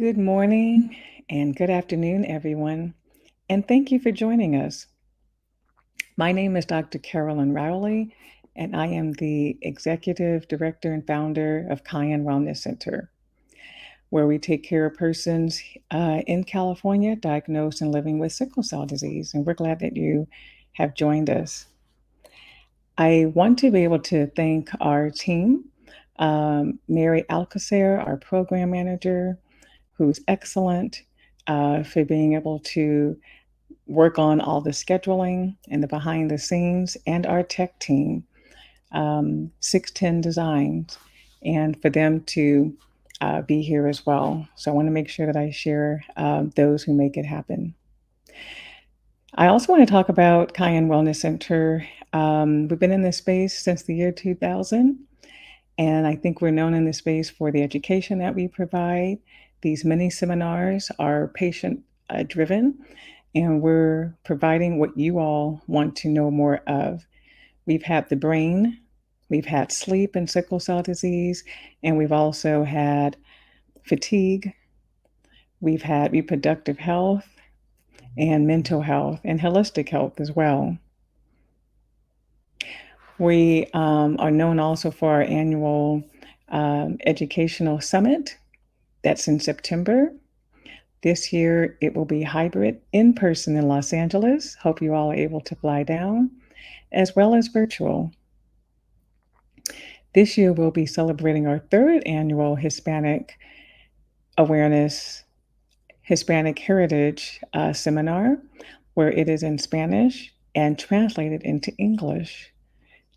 Good morning and good afternoon, everyone, and thank you for joining us. My name is Dr. Carolyn Rowley, and I am the Executive Director and founder of Cayenne Wellness Center, where we take care of persons in California diagnosed and living with sickle cell disease. And we're glad that you have joined us. I want to be able to thank our team, Mary Alcacer, our program manager, who's excellent for being able to work on all the scheduling and the behind the scenes, and our tech team, 610 Designs, and for them to be here as well. So I want to make sure that I share those who make it happen. I also want to talk about Cayenne Wellness Center. We've been in this space since the year 2000. And I think we're known in this space for the education that we provide. These mini seminars are patient driven, and we're providing what you all want to know more of. We've had the brain, we've had sleep and sickle cell disease, and we've also had fatigue. We've had reproductive health and mental health and holistic health as well. We are known also for our annual educational summit. That's in September. This year, it will be hybrid in person in Los Angeles. Hope you all are able to fly down, as well as virtual. This year, we'll be celebrating our third annual Hispanic Awareness, Hispanic Heritage Seminar, where it is in Spanish and translated into English.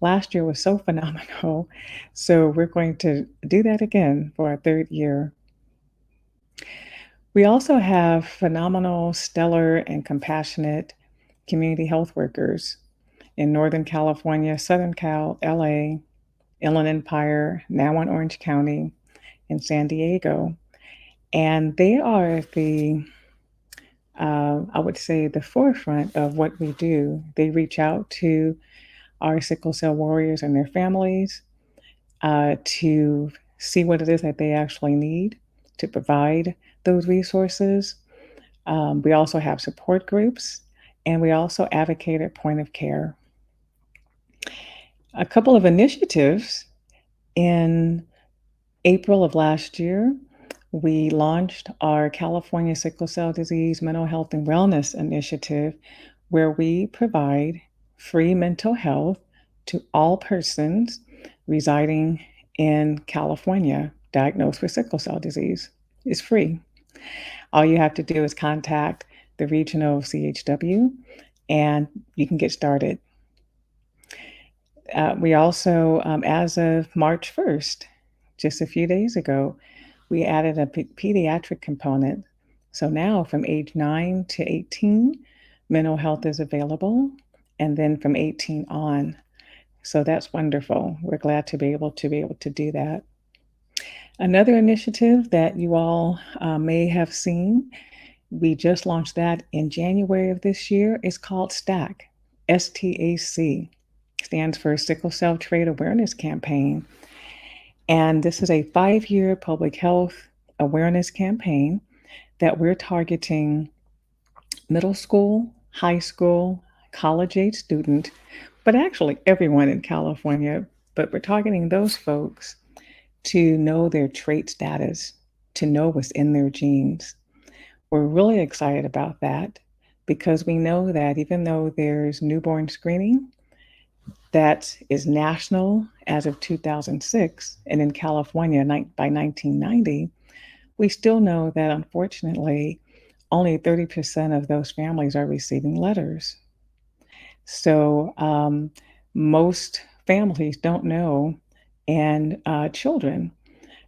Last year was so phenomenal. So we're going to do that again for our third year. We also have phenomenal, stellar, and compassionate community health workers in Northern California, Southern Cal, LA, Inland Empire, now in Orange County, and San Diego. And they are I would say, the forefront of what we do. They reach out to our sickle cell warriors and their families to see what it is that they actually need to provide those resources. We also have support groups, and we also advocate at point of care. A couple of initiatives in April of last year, we launched our California Sickle Cell Disease Mental Health and Wellness Initiative, where we provide free mental health to all persons residing in California diagnosed with sickle cell disease. It's free. All you have to do is contact the regional CHW and you can get started. We also, as of March 1st, just a few days ago, we added a pediatric component. So now from age 9 to 18, mental health is available, and then from 18 on. So that's wonderful. We're glad to be able to do that. Another initiative that you all may have seen, we just launched that in January of this year, is called STAC, STAC, stands for Sickle Cell Trait Awareness Campaign. And this is a 5-year public health awareness campaign that we're targeting middle school, high school, college-age student, but actually everyone in California, but we're targeting those folks to know their trait status, to know what's in their genes. We're really excited about that because we know that even though there's newborn screening that is national as of 2006, and in California by 1990, we still know that unfortunately only 30% of those families are receiving letters. So most families don't know, and children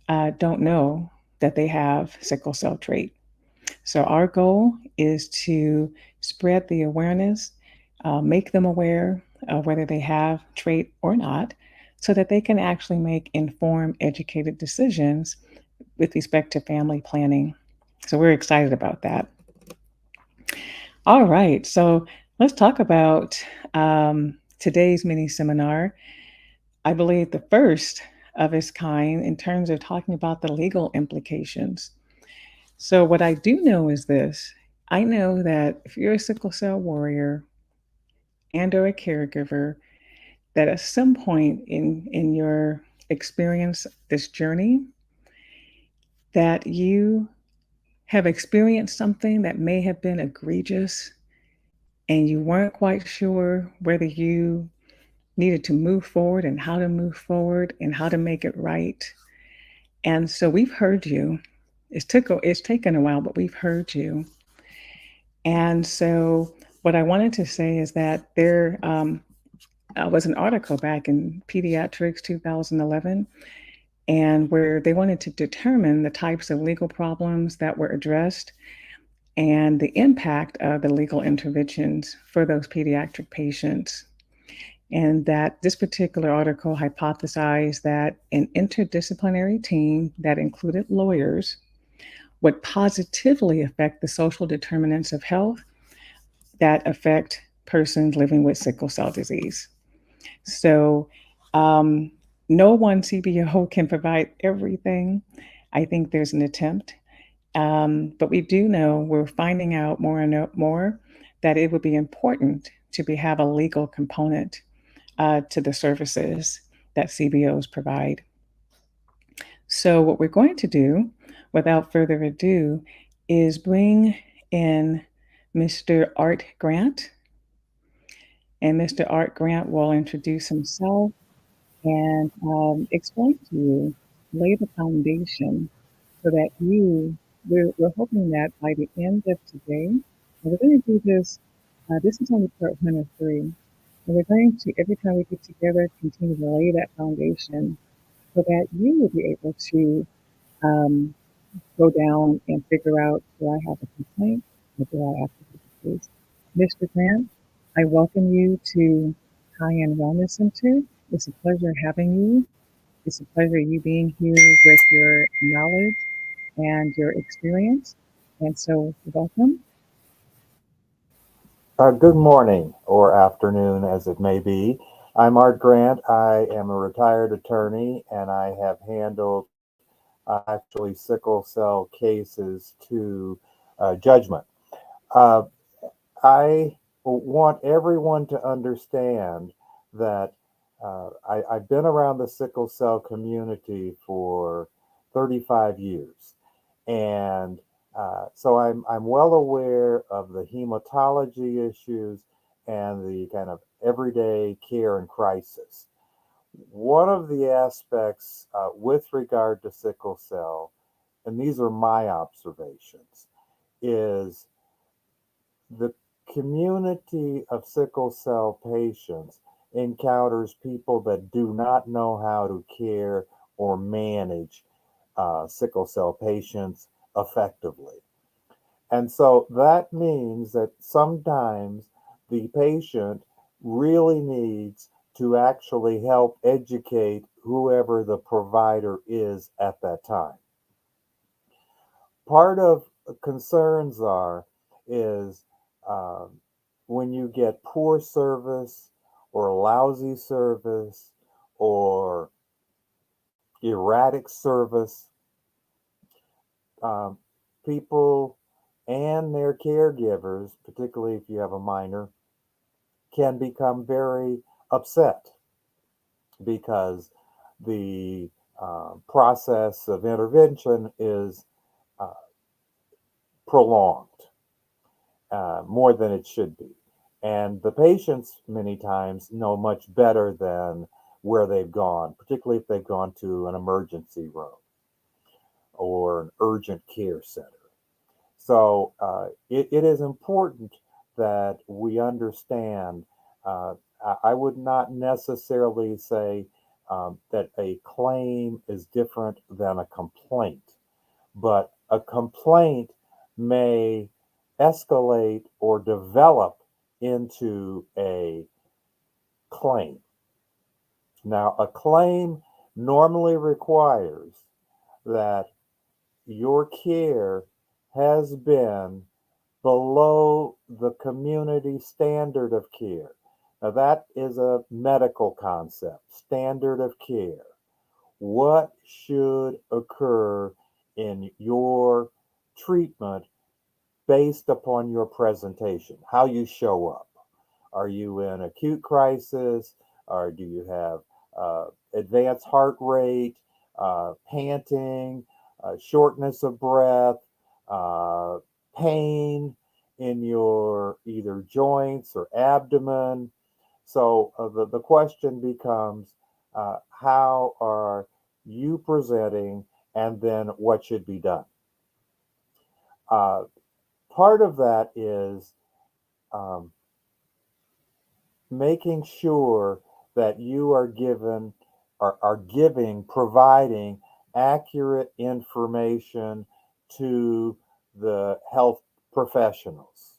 don't know that they have sickle cell trait. So our goal is to spread the awareness, make them aware of whether they have trait or not, so that they can actually make informed, educated decisions with respect to family planning. So we're excited about that. All right, so let's talk about today's mini seminar. I believe the first of its kind in terms of talking about the legal implications. So, what I do know is this: I know that if you're a sickle cell warrior and or a caregiver, that at some point in your experience, this journey, that you have experienced something that may have been egregious and you weren't quite sure whether you needed to move forward and how to move forward and how to make it right. And so we've heard you. It's taken a while, but we've heard you. And so what I wanted to say is that there was an article back in Pediatrics 2011, and where they wanted to determine the types of legal problems that were addressed and the impact of the legal interventions for those pediatric patients. And that this particular article hypothesized that an interdisciplinary team that included lawyers would positively affect the social determinants of health that affect persons living with sickle cell disease. So, um, no one CBO can provide everything. I think there's an attempt, but we do know we're finding out more and more that it would be important to have a legal component to the services that CBOs provide. So, what we're going to do, without further ado, is bring in Mr. Art Grant. And Mr. Art Grant will introduce himself and explain to you, lay the foundation so that we're hoping that by the end of today, and we're going to do this, this is only part one of three, and we're going to, every time we get together, continue to lay that foundation so that you will be able to um, go down and figure out, do I have a complaint or do I have to take a case? Mr. Grant, I welcome you to High End Wellness Center. It's a pleasure having you. It's a pleasure you being here with your knowledge and your experience. And so, welcome. Good morning or afternoon, as it may be. I'm Art Grant. I am a retired attorney and I have handled actually sickle cell cases to judgment. Uh, I want everyone to understand that I've been around the sickle cell community for 35 years. And so I'm well aware of the hematology issues and the kind of everyday care and crisis. One of the aspects with regard to sickle cell, and these are my observations, is the community of sickle cell patients encounters people that do not know how to care or manage sickle cell patients effectively. And so that means that sometimes the patient really needs to actually help educate whoever the provider is at that time. Part of concerns is um, when you get poor service or lousy service or erratic service, um, people and their caregivers, particularly if you have a minor, can become very upset because the process of intervention is uh, prolonged more than it should be. And the patients, many times, know much better than where they've gone, particularly if they've gone to an emergency room or an urgent care center. So it is important that we understand. Uh, I would not necessarily say that a claim is different than a complaint, but a complaint may escalate or develop into a claim. Now, a claim normally requires that your care has been below the community standard of care. Now, that is a medical concept, standard of care. What should occur in your treatment based upon your presentation, how you show up. Are you in acute crisis, or do you have advanced heart rate, panting, shortness of breath, uh, pain in your either joints or abdomen? So the question becomes, how are you presenting, and then what should be done? Uh, Part of that is um, making sure that you are given or are giving, providing accurate information to the health professionals,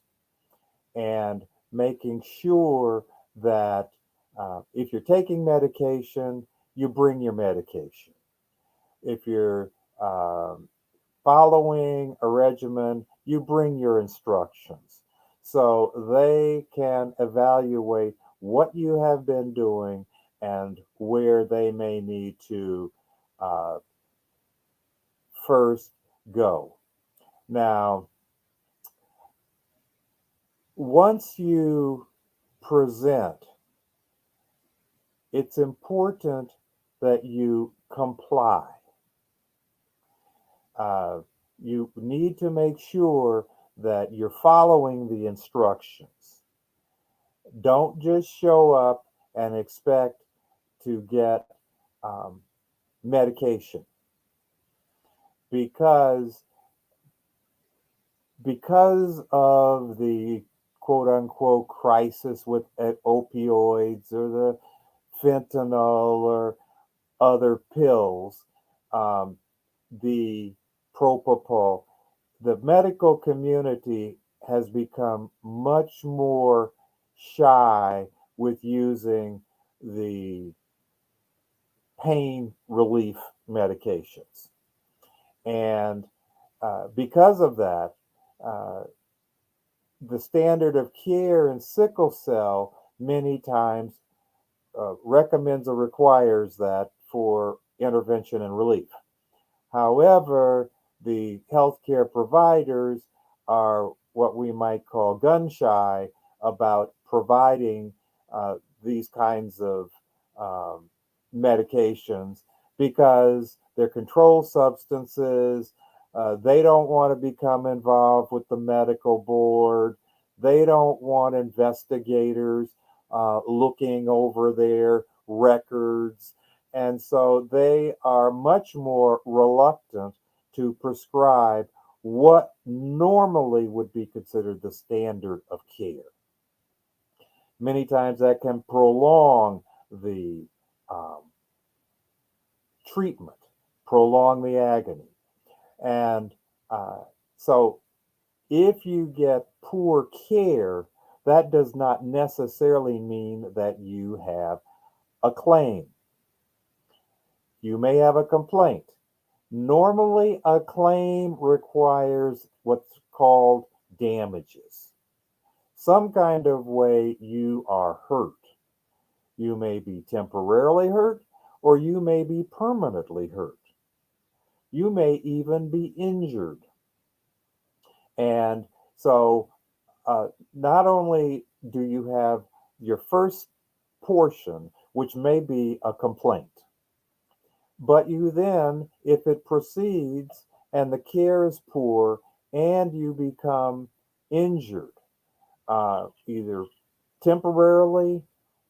and making sure that if you're taking medication, you bring your medication. If you're following a regimen, you bring your instructions so they can evaluate what you have been doing and where they may need to uh, first go. Now, once you present, it's important that you comply. Uh, you need to make sure that you're following the instructions. Don't just show up and expect to get medication, because of the quote unquote crisis with opioids or the fentanyl or other pills, um, the propofol. The medical community has become much more shy with using the pain relief medications. And because of that, uh, the standard of care in sickle cell many times recommends or requires that for intervention and relief. However, the healthcare providers are what we might call gun shy about providing uh, these kinds of um, medications because they're controlled substances. They don't want to become involved with the medical board. They don't want investigators looking over their records, and so they are much more reluctant to prescribe what normally would be considered the standard of care. Many times that can prolong the um, treatment, prolong the agony. And uh, so if you get poor care, that does not necessarily mean that you have a claim. You may have a complaint. Normally, a claim requires what's called damages. Some kind of way you are hurt. You may be temporarily hurt, or you may be permanently hurt. You may even be injured. And so, not only do you have your first portion, which may be a complaint, but you then, if it proceeds and the care is poor and you become injured, either temporarily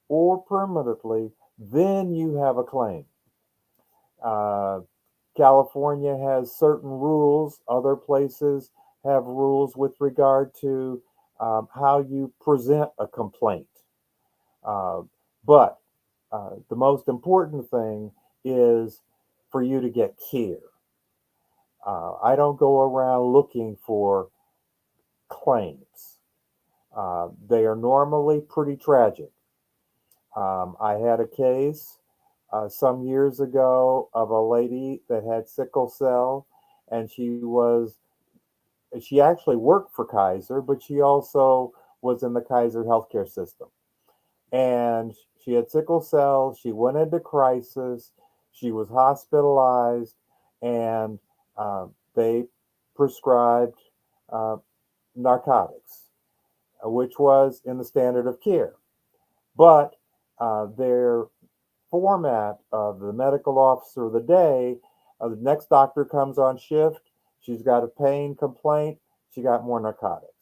or permanently, then you have a claim. Uh, California has certain rules, other places have rules with regard to how you present a complaint. Uh, but the most important thing is for you to get care. I don't go around looking for claims. They are normally pretty tragic. I had a case some years ago of a lady that had sickle cell, and she actually worked for Kaiser, but she also was in the Kaiser healthcare system. And she had sickle cell. She went into crisis. She was hospitalized, and they prescribed uh, narcotics, which was in the standard of care. But their format of the medical officer of the day, the next doctor comes on shift, she's got a pain complaint, she got more narcotics.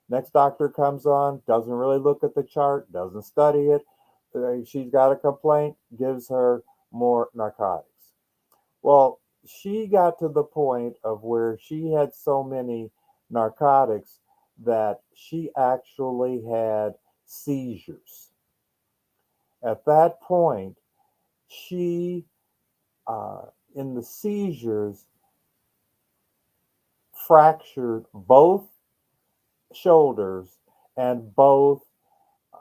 Next doctor comes on, doesn't really look at the chart, doesn't study it, she's got a complaint, gives her more narcotics. Well, she got to the point of where she had so many narcotics that she actually had seizures. At that point, she, in the seizures, fractured both shoulders and both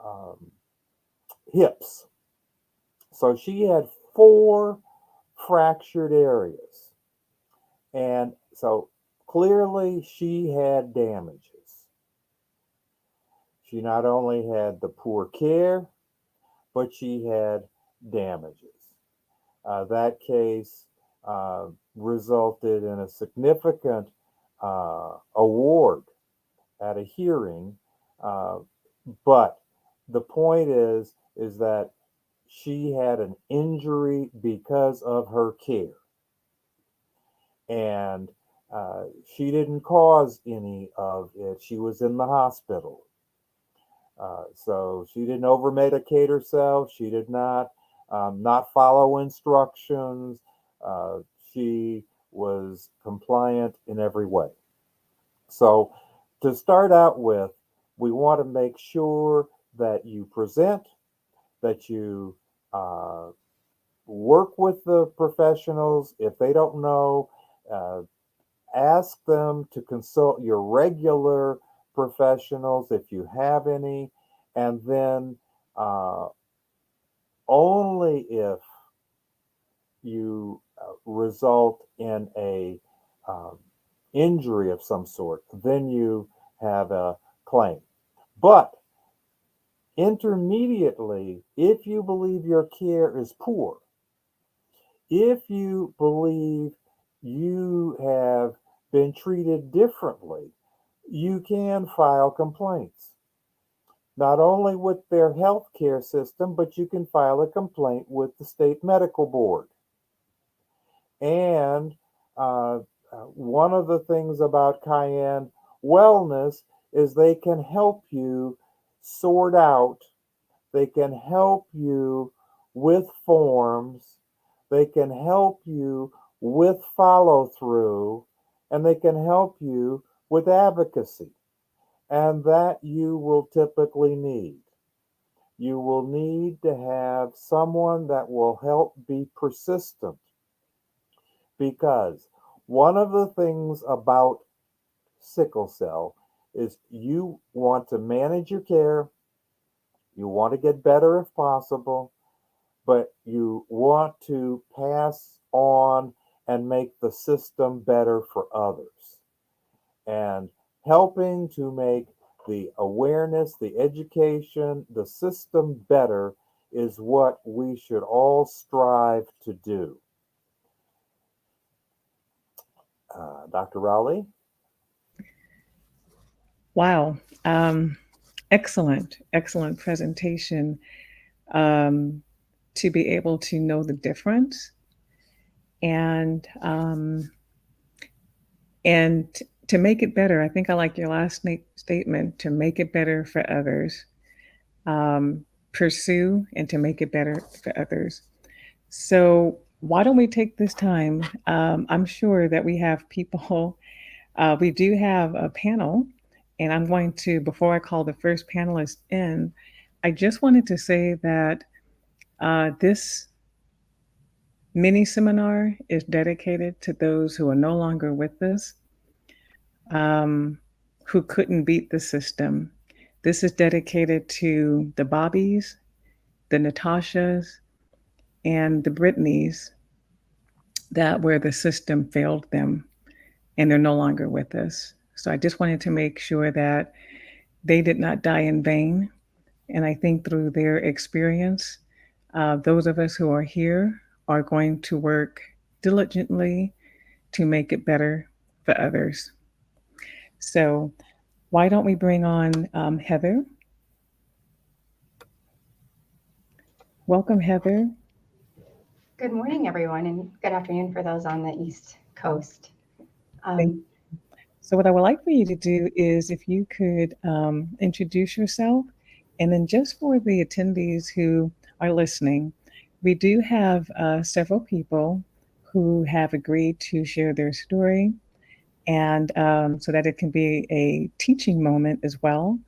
um, hips. So she had four fractured areas. And so clearly she had damages. She not only had the poor care, but she had damages. That case resulted in a significant award at a hearing, uh, but the point is that she had an injury because of her care, and she didn't cause any of it. She was in the hospital. So she didn't over medicate herself. She did not follow instructions. Uh, she was compliant in every way. So to start out with, we want to make sure that you present, that you uh, work with the professionals. If they don't know, uh, ask them to consult your regular professionals if you have any, and then uh, only if you result in a um, injury of some sort, then you have a claim. But intermediately, if you believe your care is poor, if you believe you have been treated differently, you can file complaints, not only with their healthcare system, but you can file a complaint with the state medical board. And one of the things about Cayenne Wellness is they can help you sort out, they can help you with forms, they can help you with follow through, and they can help you with advocacy. And that you will typically need. You will need to have someone that will help be persistent, because one of the things about sickle cell is you want to manage your care, you want to get better if possible, but you want to pass on and make the system better for others. And helping to make the awareness, the education, the system better is what we should all strive to do. Dr. Rowley? Wow. Um, Excellent, excellent presentation. Um, to be able to know the difference and and to make it better. I think I like your last statement, to make it better for others, um, pursue and to make it better for others. So why don't we take this time? I'm sure that we have people. We do have a panel, and I'm going to, before I call the first panelist in, I just wanted to say that this mini seminar is dedicated to those who are no longer with us, um, who couldn't beat the system. This is dedicated to the Bobbies, the Natashas, and the Britneys that where the system failed them and they're no longer with us. So I just wanted to make sure that they did not die in vain. And I think through their experience, those of us who are here are going to work diligently to make it better for others. So, why don't we bring on Heather? Welcome, Heather. Good morning, everyone, and good afternoon for those on the East Coast. Thank Um, So, what I would like for you to do is if you could introduce yourself, and then just for the attendees who are listening, we do have several people who have agreed to share their story, and so that it can be a teaching moment as well.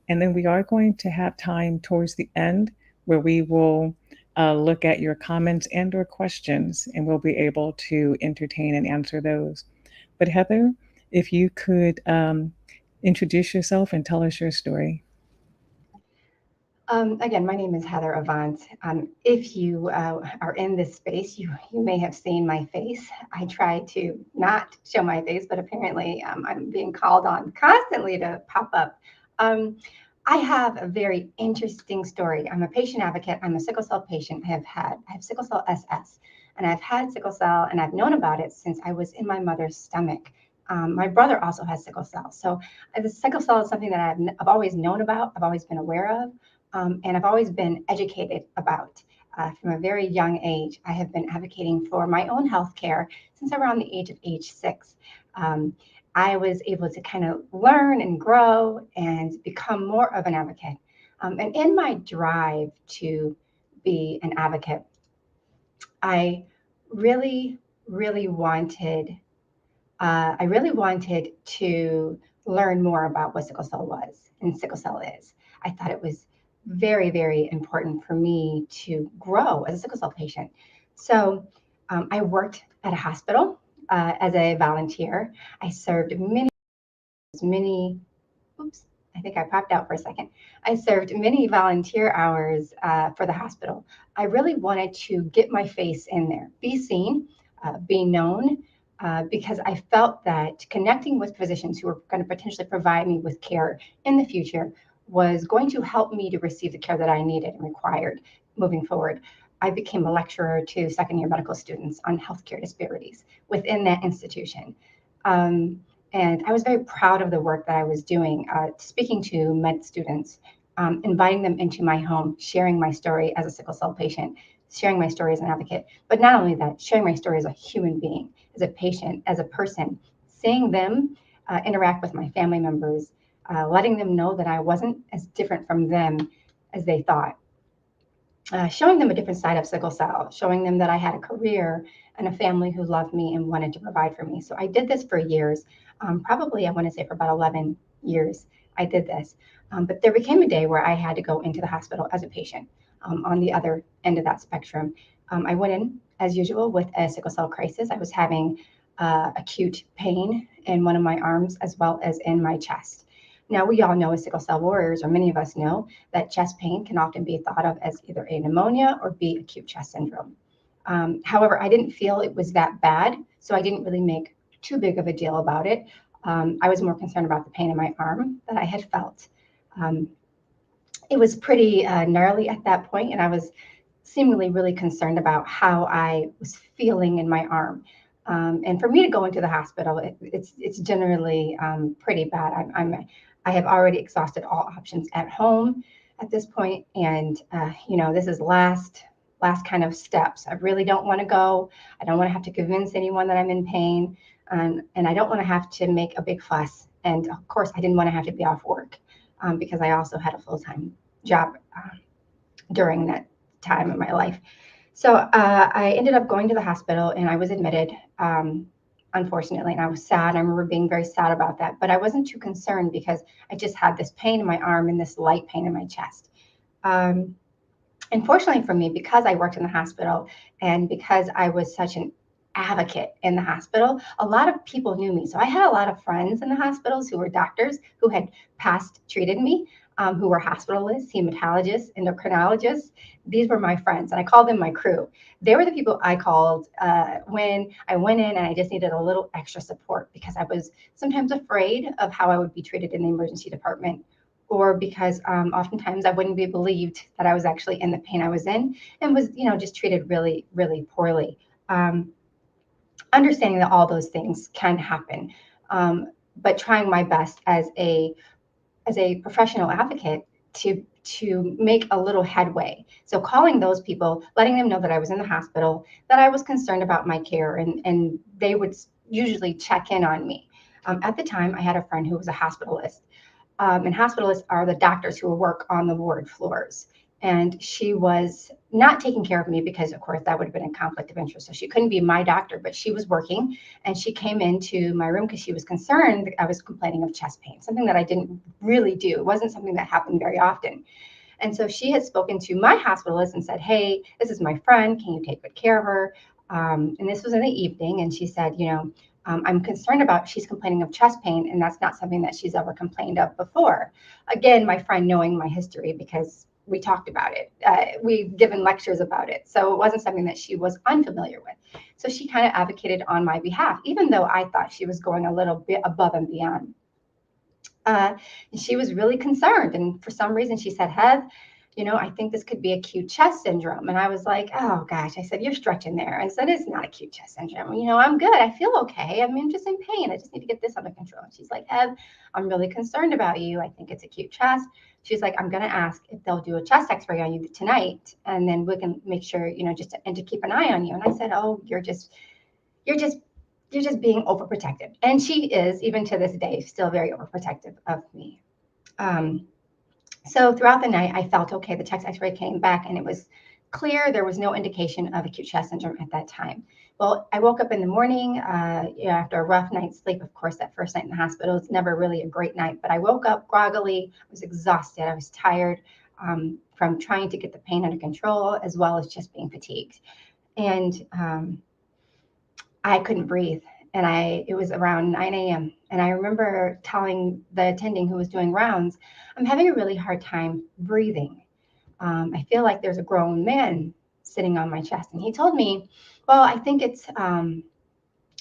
And then we are going to have time towards the end where we will look at your comments and or questions, and we'll be able to entertain and answer those. But Heather, if you could introduce yourself and tell us your story. Again, my name is Heather Avant. If you are in this space, you may have seen my face. I try to not show my face, but apparently I'm being called on constantly to pop up. Um, I have a very interesting story. I'm a patient advocate. I'm a sickle cell patient. I have sickle cell SS, and I've had sickle cell, and I've known about it since I was in my mother's stomach. My brother also has sickle cell, so the sickle cell is something that I've always known about. I've always been aware of. And I've always been educated about. From a very young age, I have been advocating for my own health care since around the age 6. Um, I was able to kind of learn and grow and become more of an advocate. And in my drive to be an advocate, I really, really wanted I really wanted to learn more about what sickle cell was and sickle cell is. I thought it was very, very important for me to grow as a sickle cell patient. So I worked at a hospital as a volunteer. I served many, oops, I think I popped out for a second. I served many volunteer hours for the hospital. I really wanted to get my face in there, be seen, be known, because I felt that connecting with physicians who were going to potentially provide me with care in the future was going to help me to receive the care that I needed and required moving forward. I became a lecturer to second year medical students on healthcare disparities within that institution. Um, and I was very proud of the work that I was doing, speaking to med students, inviting them into my home, sharing my story as a sickle cell patient, sharing my story as an advocate. But not only that, sharing my story as a human being, as a patient, as a person, seeing them interact with my family members, letting them know that I wasn't as different from them as they thought. Showing them a different side of sickle cell, showing them that I had a career and a family who loved me and wanted to provide for me. So I did this for years, probably I want to say for about 11 years I did this. But there became a day where I had to go into the hospital as a patient on the other end of that spectrum. I went in as usual with a sickle cell crisis. I was having acute pain in one of my arms as well as in my chest. Now, we all know as sickle cell warriors, or many of us know, that chest pain can often be thought of as either a pneumonia or be acute chest syndrome. However, I didn't feel it was that bad, so I didn't really make too big of a deal about it. I was more concerned about the pain in my arm that I had felt. Um, it was pretty gnarly at that point, and I was seemingly really concerned about how I was feeling in my arm. And for me to go into the hospital, it's generally pretty bad. I have already exhausted all options at home at this point, and this is last kind of steps. I really don't want to go. I don't want to have to convince anyone that I'm in pain, and I don't want to have to make a big fuss. And of course, I didn't want to have to be off work because I also had a full-time job during that time in my life. So I ended up going to the hospital and I was admitted, unfortunately, and I was sad. I remember being very sad about that, but I wasn't too concerned because I just had this pain in my arm and this light pain in my chest. Um, Unfortunately for me, because I worked in the hospital and because I was such an advocate in the hospital, a lot of people knew me. So I had a lot of friends in the hospitals who were doctors who had past treated me, who were hospitalists, hematologists, endocrinologists. These were my friends, and I called them my crew. They were the people I called when I went in and I just needed a little extra support because I was sometimes afraid of how I would be treated in the emergency department, or because oftentimes I wouldn't be believed that I was actually in the pain I was in and was, just treated really, really poorly. Understanding that all those things can happen. Um, but trying my best as a professional advocate to make a little headway. So calling those people, letting them know that I was in the hospital, that I was concerned about my care, and they would usually check in on me. At the time, I had a friend who was a hospitalist, and hospitalists are the doctors who work on the ward floors. And she was not taking care of me because, of course, that would have been a conflict of interest. So she couldn't be my doctor, but she was working, and she came into my room because she was concerned that I was complaining of chest pain, something that I didn't really do. It wasn't something that happened very often. And so she had spoken to my hospitalist and said, "Hey, this is my friend. Can you take good care of her?" And this was in the evening. And she said, I'm concerned about, she's complaining of chest pain, and that's not something that she's ever complained of before. Again, my friend knowing my history because we talked about it. We've given lectures about it. So it wasn't something that she was unfamiliar with. So she kind of advocated on my behalf, even though I thought she was going a little bit above and beyond. And she was really concerned. And for some reason, she said, "Hev, I think this could be acute chest syndrome." And I was like, "Oh gosh," I said, "you're stretching there." I said, "It's not acute chest syndrome. I'm good. I feel okay. I mean, I'm just in pain. I just need to get this under control." And she's like, "Hev, I'm really concerned about you. I think it's acute chest." She's like, "I'm going to ask if they'll do a chest x-ray on you tonight. And then we can make sure, and to keep an eye on you." And I said, "Oh, you're just being overprotective." And she is, even to this day, still very overprotective of me. So throughout the night, I felt okay. The chest x-ray came back and it was clear. There was no indication of acute chest syndrome at that time. Well, I woke up in the morning after a rough night's sleep. Of course, that first night in the hospital is never really a great night, but I woke up groggily. I was exhausted. I was tired from trying to get the pain under control, as well as just being fatigued. And I couldn't breathe. And it was around 9 a.m. And I remember telling the attending who was doing rounds, "I'm having a really hard time breathing. I feel like there's a grown man sitting on my chest." And he told me, "Well, I think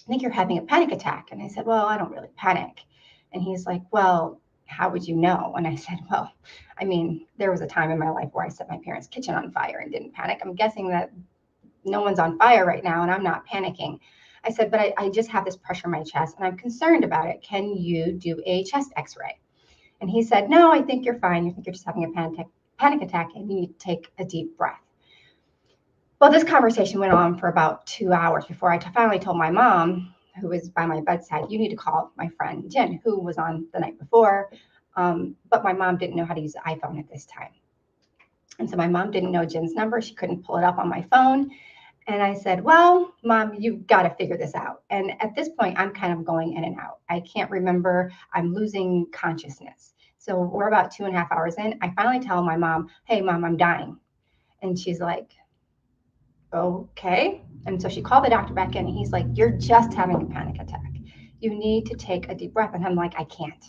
you're having a panic attack." And I said, "Well, I don't really panic." And he's like, "Well, how would you know?" And I said, "Well, I mean, there was a time in my life where I set my parents' kitchen on fire and didn't panic. I'm guessing that no one's on fire right now and I'm not panicking." I said, "But I just have this pressure in my chest and I'm concerned about it. Can you do a chest x-ray?" And he said, "No, I think you're fine. You think you're just having a panic attack and you need to take a deep breath." Well, this conversation went on for about 2 hours before I finally told my mom, who was by my bedside, "You need to call my friend Jen, who was on the night before." But my mom didn't know how to use the iPhone at this time. And so my mom didn't know Jen's number. She couldn't pull it up on my phone. And I said, "Well, Mom, you've got to figure this out." And at this point, I'm kind of going in and out. I can't remember. I'm losing consciousness. So we're about 2.5 hours in. I finally tell my mom, "Hey, Mom, I'm dying." And she's like, "Okay." And so she called the doctor back in and he's like, "You're just having a panic attack. You need to take a deep breath." And I'm like, "I can't.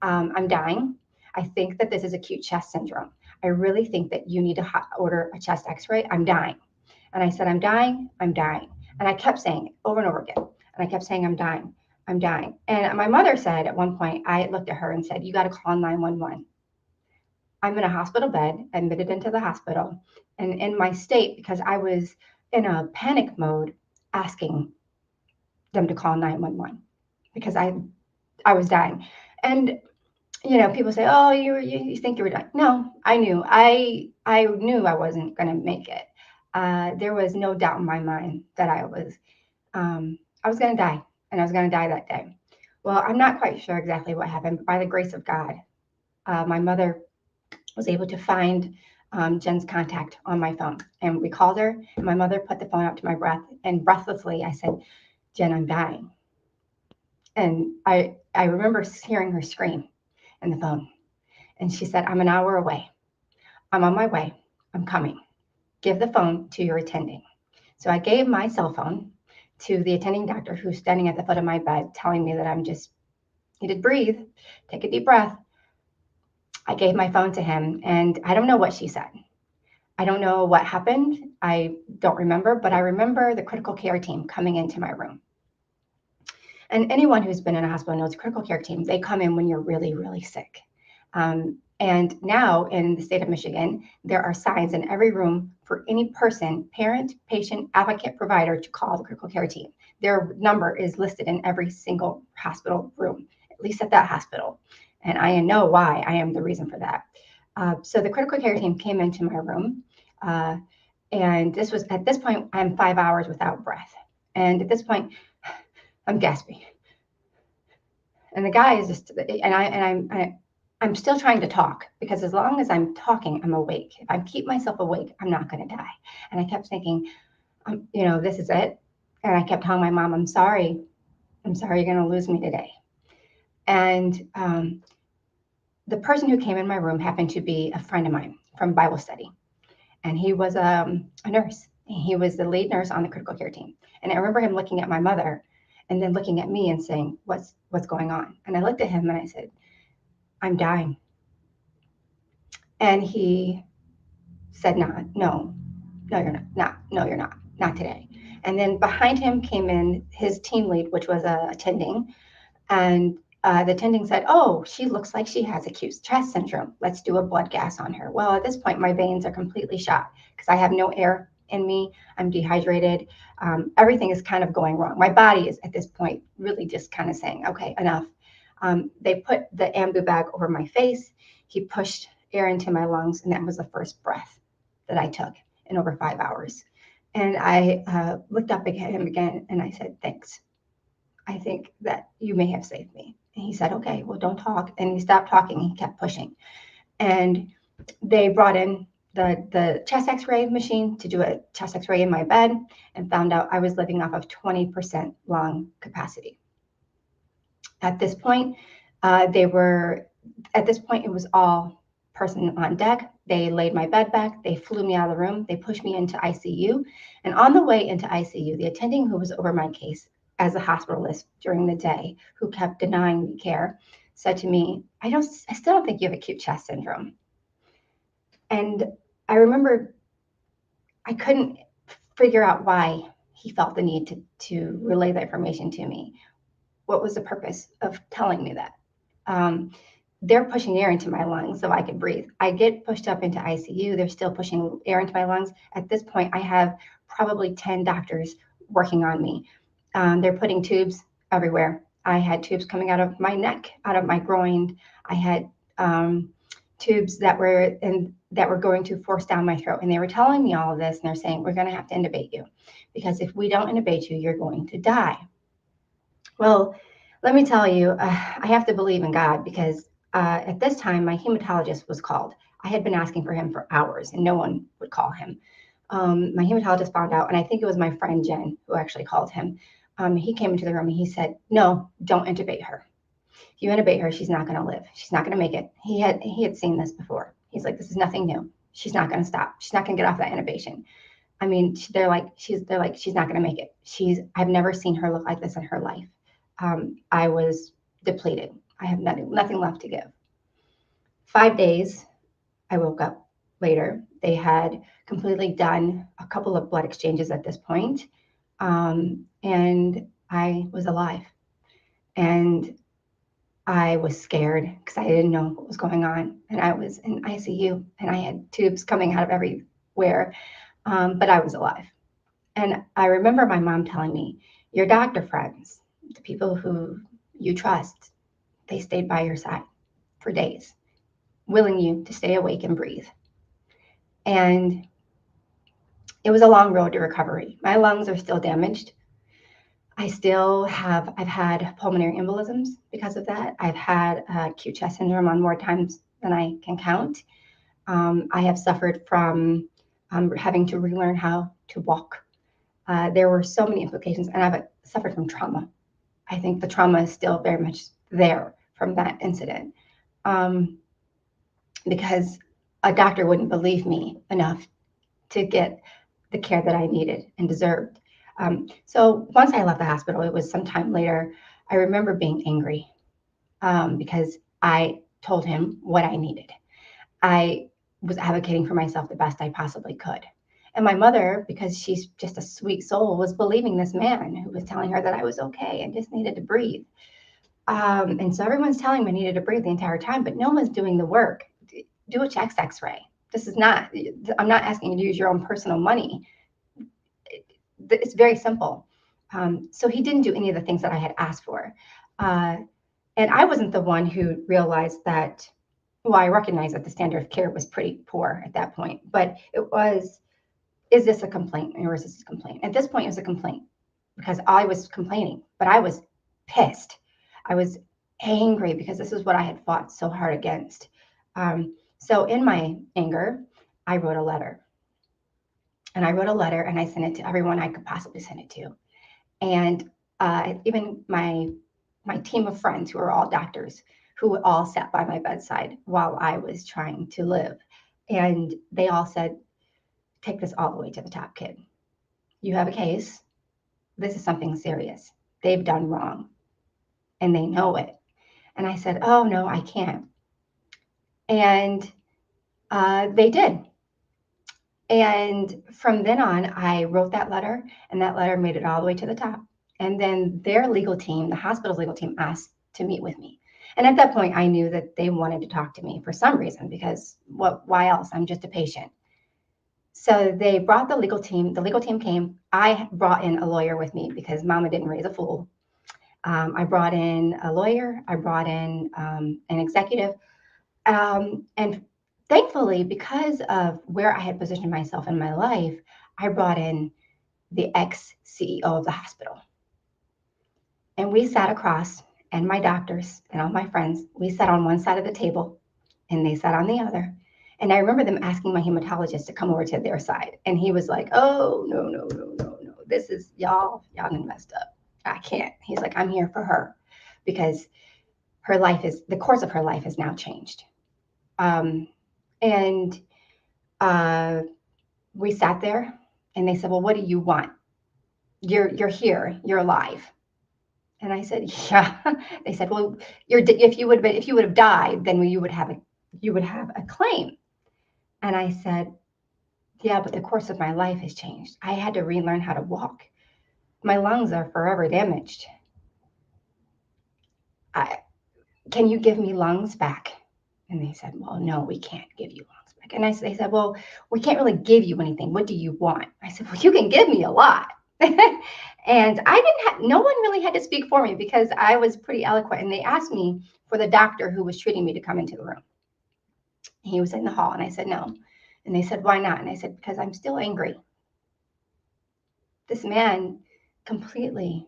I'm dying. I think that this is acute chest syndrome. I really think that you need to order a chest x-ray. I'm dying." And I said, "I'm dying, I'm dying." And I kept saying it over and over again. And I kept saying, "I'm dying, I'm dying." And my mother said at one point, I looked at her and said, "You got to call 911. I'm in a hospital bed, admitted into the hospital, and in my state, because I was in a panic mode, asking them to call 911 because I was dying." And people say, "Oh, you think you were dying?" No, I knew. I knew I wasn't going to make it. There was no doubt in my mind that I was going to die, and I was going to die that day. Well, I'm not quite sure exactly what happened, but by the grace of God, my mother was able to find Jen's contact on my phone, and we called her. And my mother put the phone up to my breath, and breathlessly, I said, "Jen, I'm dying." And I remember hearing her scream in the phone, and she said, "I'm an hour away. I'm on my way. I'm coming. Give the phone to your attending." So I gave my cell phone to the attending doctor who's standing at the foot of my bed, telling me that I'm just needed to breathe, take a deep breath. I gave my phone to him, and I don't know what she said. I don't know what happened. I don't remember, but I remember the critical care team coming into my room. And anyone who's been in a hospital knows the critical care team, they come in when you're really, really sick. And now in the state of Michigan, there are signs in every room for any person, parent, patient, advocate, provider, to call the critical care team. Their number is listed in every single hospital room, least at that hospital. And I know why. I am the reason for that. So the critical care team came into my room. And at this point, I'm 5 hours without breath. And at this point, I'm gasping. And the guy is just, I'm still trying to talk, because as long as I'm talking, I'm awake. If I keep myself awake, I'm not going to die. And I kept thinking, this is it. And I kept telling my mom, I'm sorry you're going to lose me today. And the person who came in my room happened to be a friend of mine from Bible study. And he was a nurse. He was the lead nurse on the critical care team. And I remember him looking at my mother and then looking at me and saying, what's going on? And I looked at him and I said, I'm dying. And he said, no, you're not today. And then behind him came in his team lead, which was attending. And the attending said, oh, she looks like she has acute chest syndrome. Let's do a blood gas on her. Well, at this point, my veins are completely shot because I have no air in me. I'm dehydrated. Everything is kind of going wrong. My body is at this point really just kind of saying, okay, enough. They put the ambu bag over my face. He pushed air into my lungs, and that was the first breath that I took in over 5 hours. And I looked up at him again, and I said, thanks. I think that you may have saved me. And he said, okay, well, don't talk. And he stopped talking. He kept pushing. And they brought in the chest x-ray machine to do a chest x-ray in my bed and found out I was living off of 20% lung capacity. At this point, it was all person on deck. They laid my bed back. They flew me out of the room. They pushed me into ICU. And on the way into ICU, the attending who was over my case as a hospitalist during the day, who kept denying me care, said to me, I still don't think you have acute chest syndrome. And I remember I couldn't figure out why he felt the need to relay that information to me. What was the purpose of telling me that? They're pushing air into my lungs so I could breathe. I get pushed up into ICU. They're still pushing air into my lungs. At this point, I have probably 10 doctors working on me. They're putting tubes everywhere. I had tubes coming out of my neck, out of my groin. I had tubes that were going to force down my throat. And they were telling me all of this, and they're saying, we're going to have to intubate you, because if we don't intubate you, you're going to die. Well, let me tell you, I have to believe in God, because at this time, my hematologist was called. I had been asking for him for hours, and no one would call him. My hematologist found out, and I think it was my friend Jen who actually called him. He came into the room and he said, no, don't intubate her. If you intubate her, she's not going to live. She's not going to make it. He had seen this before. He's like, this is nothing new. She's not going to stop. She's not going to get off that intubation. I mean, they're like, she's not going to make it. I've never seen her look like this in her life. I was depleted. I have nothing left to give. 5 days, I woke up later. They had completely done a couple of blood exchanges at this point, and I was alive. And I was scared because I didn't know what was going on. And I was in ICU, and I had tubes coming out of everywhere, but I was alive. And I remember my mom telling me, your doctor friends, the people who you trust, they stayed by your side for days, willing you to stay awake and breathe. And it was a long road to recovery. My lungs are still damaged. I've had pulmonary embolisms because of that. I've had acute chest syndrome on more times than I can count. I have suffered from having to relearn how to walk. There were so many implications, and I've suffered from trauma. I think the trauma is still very much there from that incident, because a doctor wouldn't believe me enough to get the care that I needed and deserved. So once I left the hospital, it was sometime later, I remember being angry because I told him what I needed. I was advocating for myself the best I possibly could. And my mother, because she's just a sweet soul, was believing this man who was telling her that I was okay and just needed to breathe. And so everyone's telling me I needed to breathe the entire time, but no one's doing the work. Do a chest x-ray. I'm not asking you to use your own personal money. It's very simple. So he didn't do any of the things that I had asked for. And I wasn't the one who realized that, well, I recognized that the standard of care was pretty poor at that point, but it was, is this a complaint or is this a complaint? At this point, it was a complaint because I was complaining, but I was pissed. I was angry because this is what I had fought so hard against. So in my anger, I wrote a letter. And I wrote a letter and I sent it to everyone I could possibly send it to. And even my team of friends who are all doctors, who all sat by my bedside while I was trying to live. And they all said, take this all the way to the top, kid. You have a case. This is something serious. They've done wrong and they know it. And I said, oh, no, I can't. And they did. And from then on, I wrote that letter, and that letter made it all the way to the top. And then their legal team, the hospital's legal team, asked to meet with me. And at that point, I knew that they wanted to talk to me for some reason, because why else? I'm just a patient. So they brought the legal team. The legal team came. I brought in a lawyer with me because Mama didn't raise a fool. I brought in a lawyer. I brought in an executive. And thankfully, because of where I had positioned myself in my life, I brought in the ex-CEO of the hospital. And we sat across, and my doctors and all my friends, we sat on one side of the table and they sat on the other. And I remember them asking my hematologist to come over to their side. And he was like, oh, no, no, no, no, no. This is y'all done messed up. I can't. He's like, I'm here for her because her life is, the course of her life has now changed. And we sat there and they said, well, what do you want? You're here, you're alive. And I said, yeah. They said, well, if you would have died, then you would have a claim. And I said, yeah, but the course of my life has changed. I had to relearn how to walk. My lungs are forever damaged. Can you give me lungs back? And they said, well, no, we can't give you lungs back. And they said, well, we can't really give you anything. What do you want? I said, well, you can give me a lot. And no one really had to speak for me because I was pretty eloquent. And they asked me for the doctor who was treating me to come into the room. He was in the hall and I said, no. And they said, why not? And I said, because I'm still angry. This man completely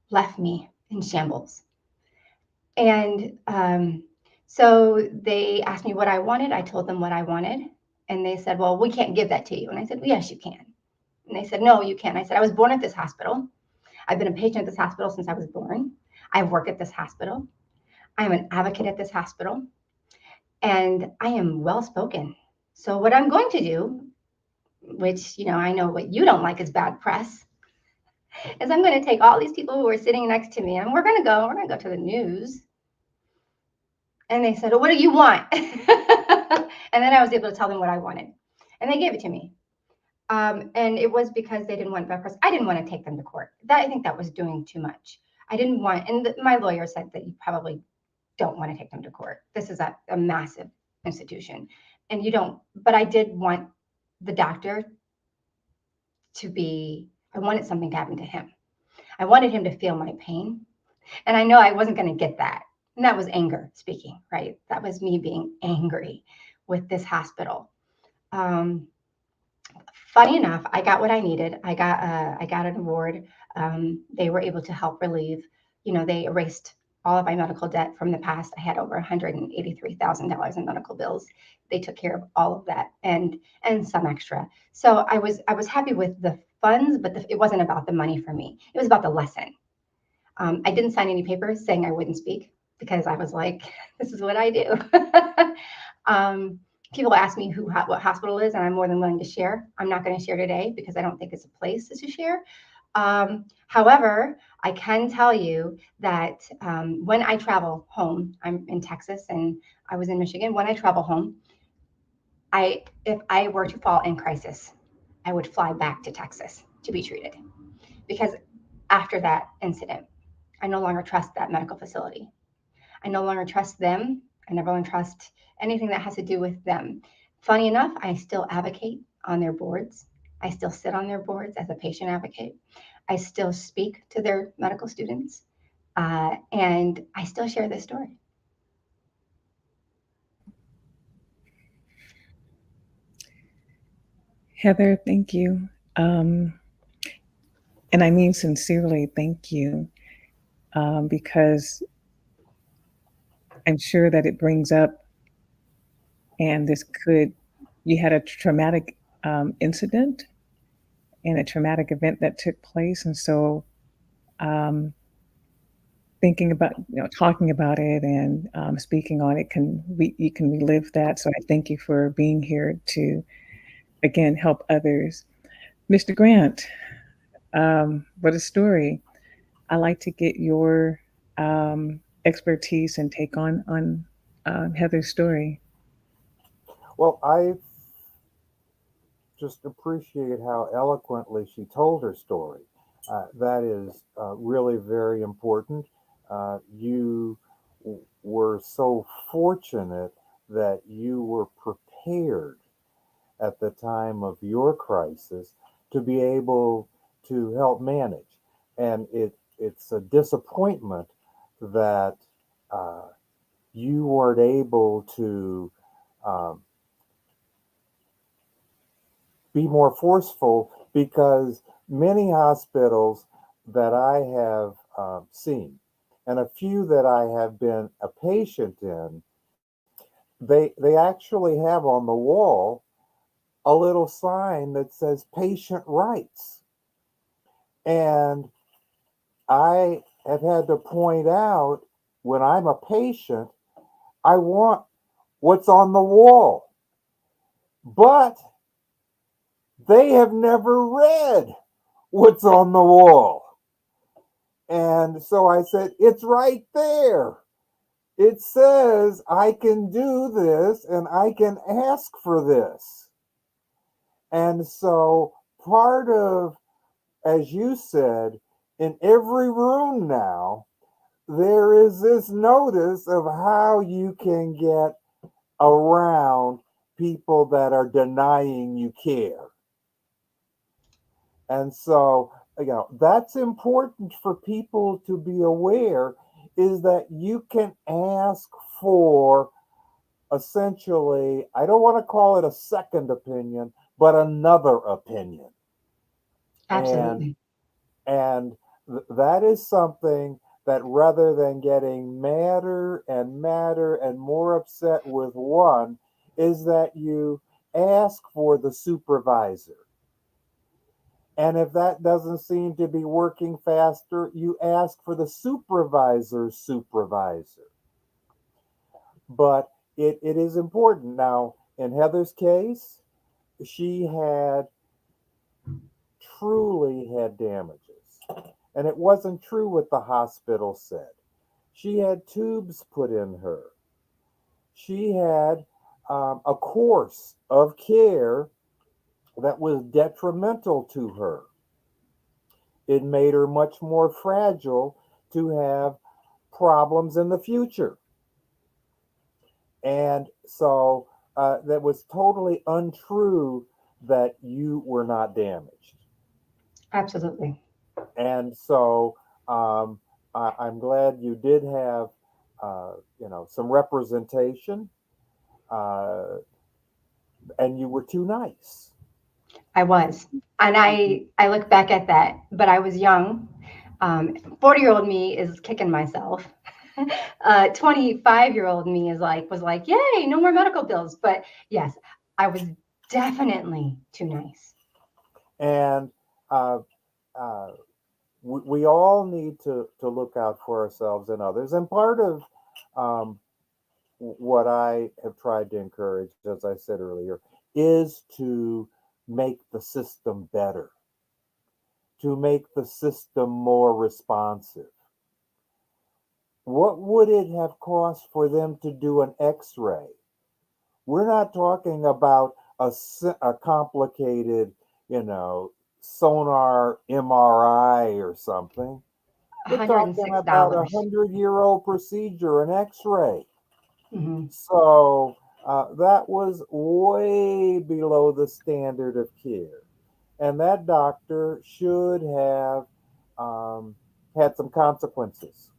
left me in shambles. And so they asked me what I wanted. I told them what I wanted. And they said, well, we can't give that to you. And I said, well, yes, you can. And they said, no, you can't. I said, I was born at this hospital. I've been a patient at this hospital since I was born. I work at this hospital. I'm an advocate at this hospital. And I am well-spoken. So what I'm going to do, which, I know what you don't like is bad press, is I'm going to take all these people who are sitting next to me and we're going to go to the news. And they said, well, what do you want? And then I was able to tell them what I wanted. And they gave it to me. And it was because they didn't want bad press. I didn't want to take them to court. I think that was doing too much. I didn't want, and my lawyer said that you probably don't want to take them to court. This is a massive institution. And you don't, but I did want the doctor I wanted something to happen to him. I wanted him to feel my pain. And I know I wasn't going to get that. And that was anger speaking, right? That was me being angry with this hospital. Funny enough, I got what I needed. I got an award. They were able to help relieve, they erased all of my medical debt from the past. I had over $183,000 in medical bills. They took care of all of that and some extra. So I was happy with the funds, but it wasn't about the money for me. It was about the lesson. I didn't sign any papers saying I wouldn't speak because I was like, this is what I do. People ask me what hospital is, and I'm more than willing to share. I'm not going to share today because I don't think it's a place to share. However, I can tell you that when I travel home, I'm in Texas and I was in Michigan. When I travel home, if I were to fall in crisis, I would fly back to Texas to be treated because after that incident, I no longer trust that medical facility. I no longer trust them. I no longer trust anything that has to do with them. Funny enough, I still advocate on their boards. I still sit on their boards as a patient advocate. I still speak to their medical students. And I still share this story. Heather, thank you. Um, and I mean sincerely, thank you, because I'm sure that it brings up, and this could, you had a traumatic incident and a traumatic event that took place. And so, um, thinking about, talking about it and speaking on it you can relive that. So I thank you for being here to again help others. Mr. Grant, what a story. I like to get your expertise and take on Heather's story. Well, I just appreciate how eloquently she told her story. That is really very important. You were so fortunate that you were prepared at the time of your crisis to be able to help manage. And it's a disappointment that uh, you weren't able to um, be more forceful, because many hospitals that I have seen, and a few that I have been a patient in, they actually have on the wall a little sign that says patient rights. And I have had to point out, when I'm a patient, I want what's on the wall. But they have never read what's on the wall. And so I said, it's right there. It says I can do this and I can ask for this. And so part of, as you said, in every room now, there is this notice of how you can get around people that are denying you care. And so, that's important for people to be aware, is that you can ask for, essentially, I don't want to call it a second opinion, but another opinion. And Absolutely. and that is something that, rather than getting madder and more upset with one, is that you ask for the supervisor. And if that doesn't seem to be working faster, you ask for the supervisor's supervisor. But it is important. Now, in Heather's case, she had truly had damages. And it wasn't true what the hospital said. She had tubes put in her. She had a course of care that was detrimental to her. It made her much more fragile to have problems in the future. And so that was totally untrue that you were not damaged. Absolutely. And so I'm glad you did have, some representation, uh, and you were too nice. I was. And I look back at that, but I was young. 40-year-old me is kicking myself. 25-year-old me was like, yay, no more medical bills. But yes, I was definitely too nice. And uh, uh, we all need to look out for ourselves and others. And part of um, what I have tried to encourage, as I said earlier, is to make the system better, to make the system more responsive. What would it have cost for them to do an x ray? We're not talking about a complicated, you know, sonar MRI or something. We're talking about a $106. 100-year-old procedure, an x ray. Hmm. So that was way below the standard of care. And that doctor should have um, had some consequences.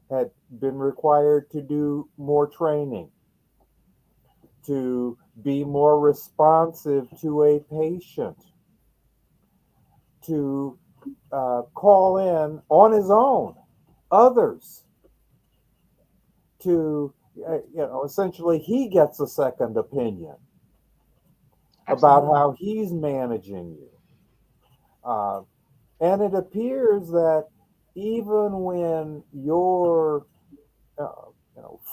had been required to do more training, to be more responsive to a patient, to call in on his own others, to essentially he gets a second opinion about Absolutely. how he's managing you. Uh, and it appears that even when your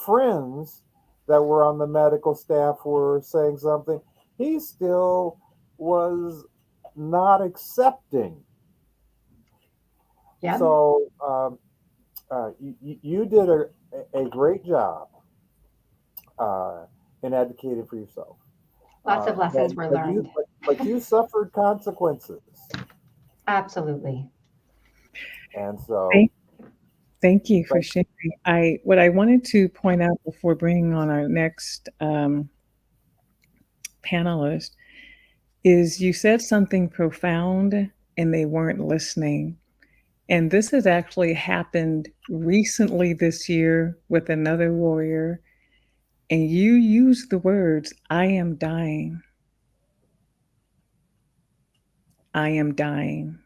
friends that were on the medical staff were saying something, he still was not accepting. Yeah. So you did a great job uh, in advocating for yourself. Lots of But, lessons were but you learned. but you suffered consequences, Absolutely. and so Thank, thank you for thank sharing. What I wanted to point out before bringing on our next panelist is you said something profound and they weren't listening. And this has actually happened recently this year with another warrior. And you used the words, I am dying. I am dying.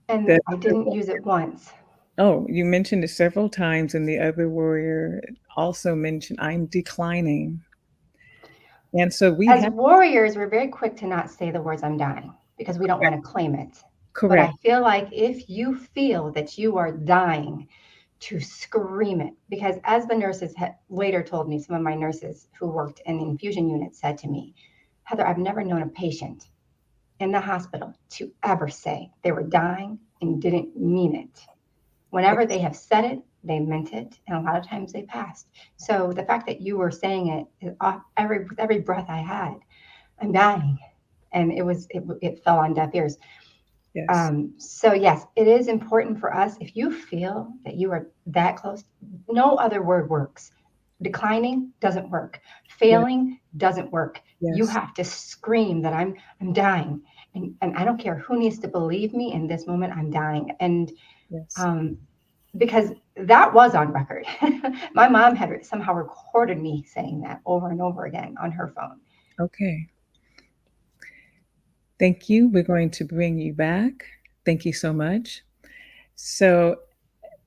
And The I other, didn't use it once. oh, you mentioned it several times, and the other warrior also mentioned, I'm declining. And so we As have, warriors, we're very quick to not say the words I'm dying because we don't want to claim it. But I correct, feel like if you feel that you are dying, to scream it. Because as the nurses later told me, some of my nurses who worked in the infusion unit said to me, Heather, I've never known a patient in the hospital to ever say they were dying and didn't mean it. Whenever they have said it, they meant it, and a lot of times they passed. So the fact that you were saying it with every breath I had, I'm dying, and it fell on deaf ears. yes, So yes, it is important for us. If you feel that you are that close, no other word works. Declining doesn't work. yes, Failing doesn't work. You yes, have to scream that I'm dying, and I don't care who needs to believe me in this moment. I'm dying, and yes. um, because that was on record. My mom had somehow recorded me saying that over and over again on her phone. Okay. Thank you. We're going to bring you back. Thank you so much. So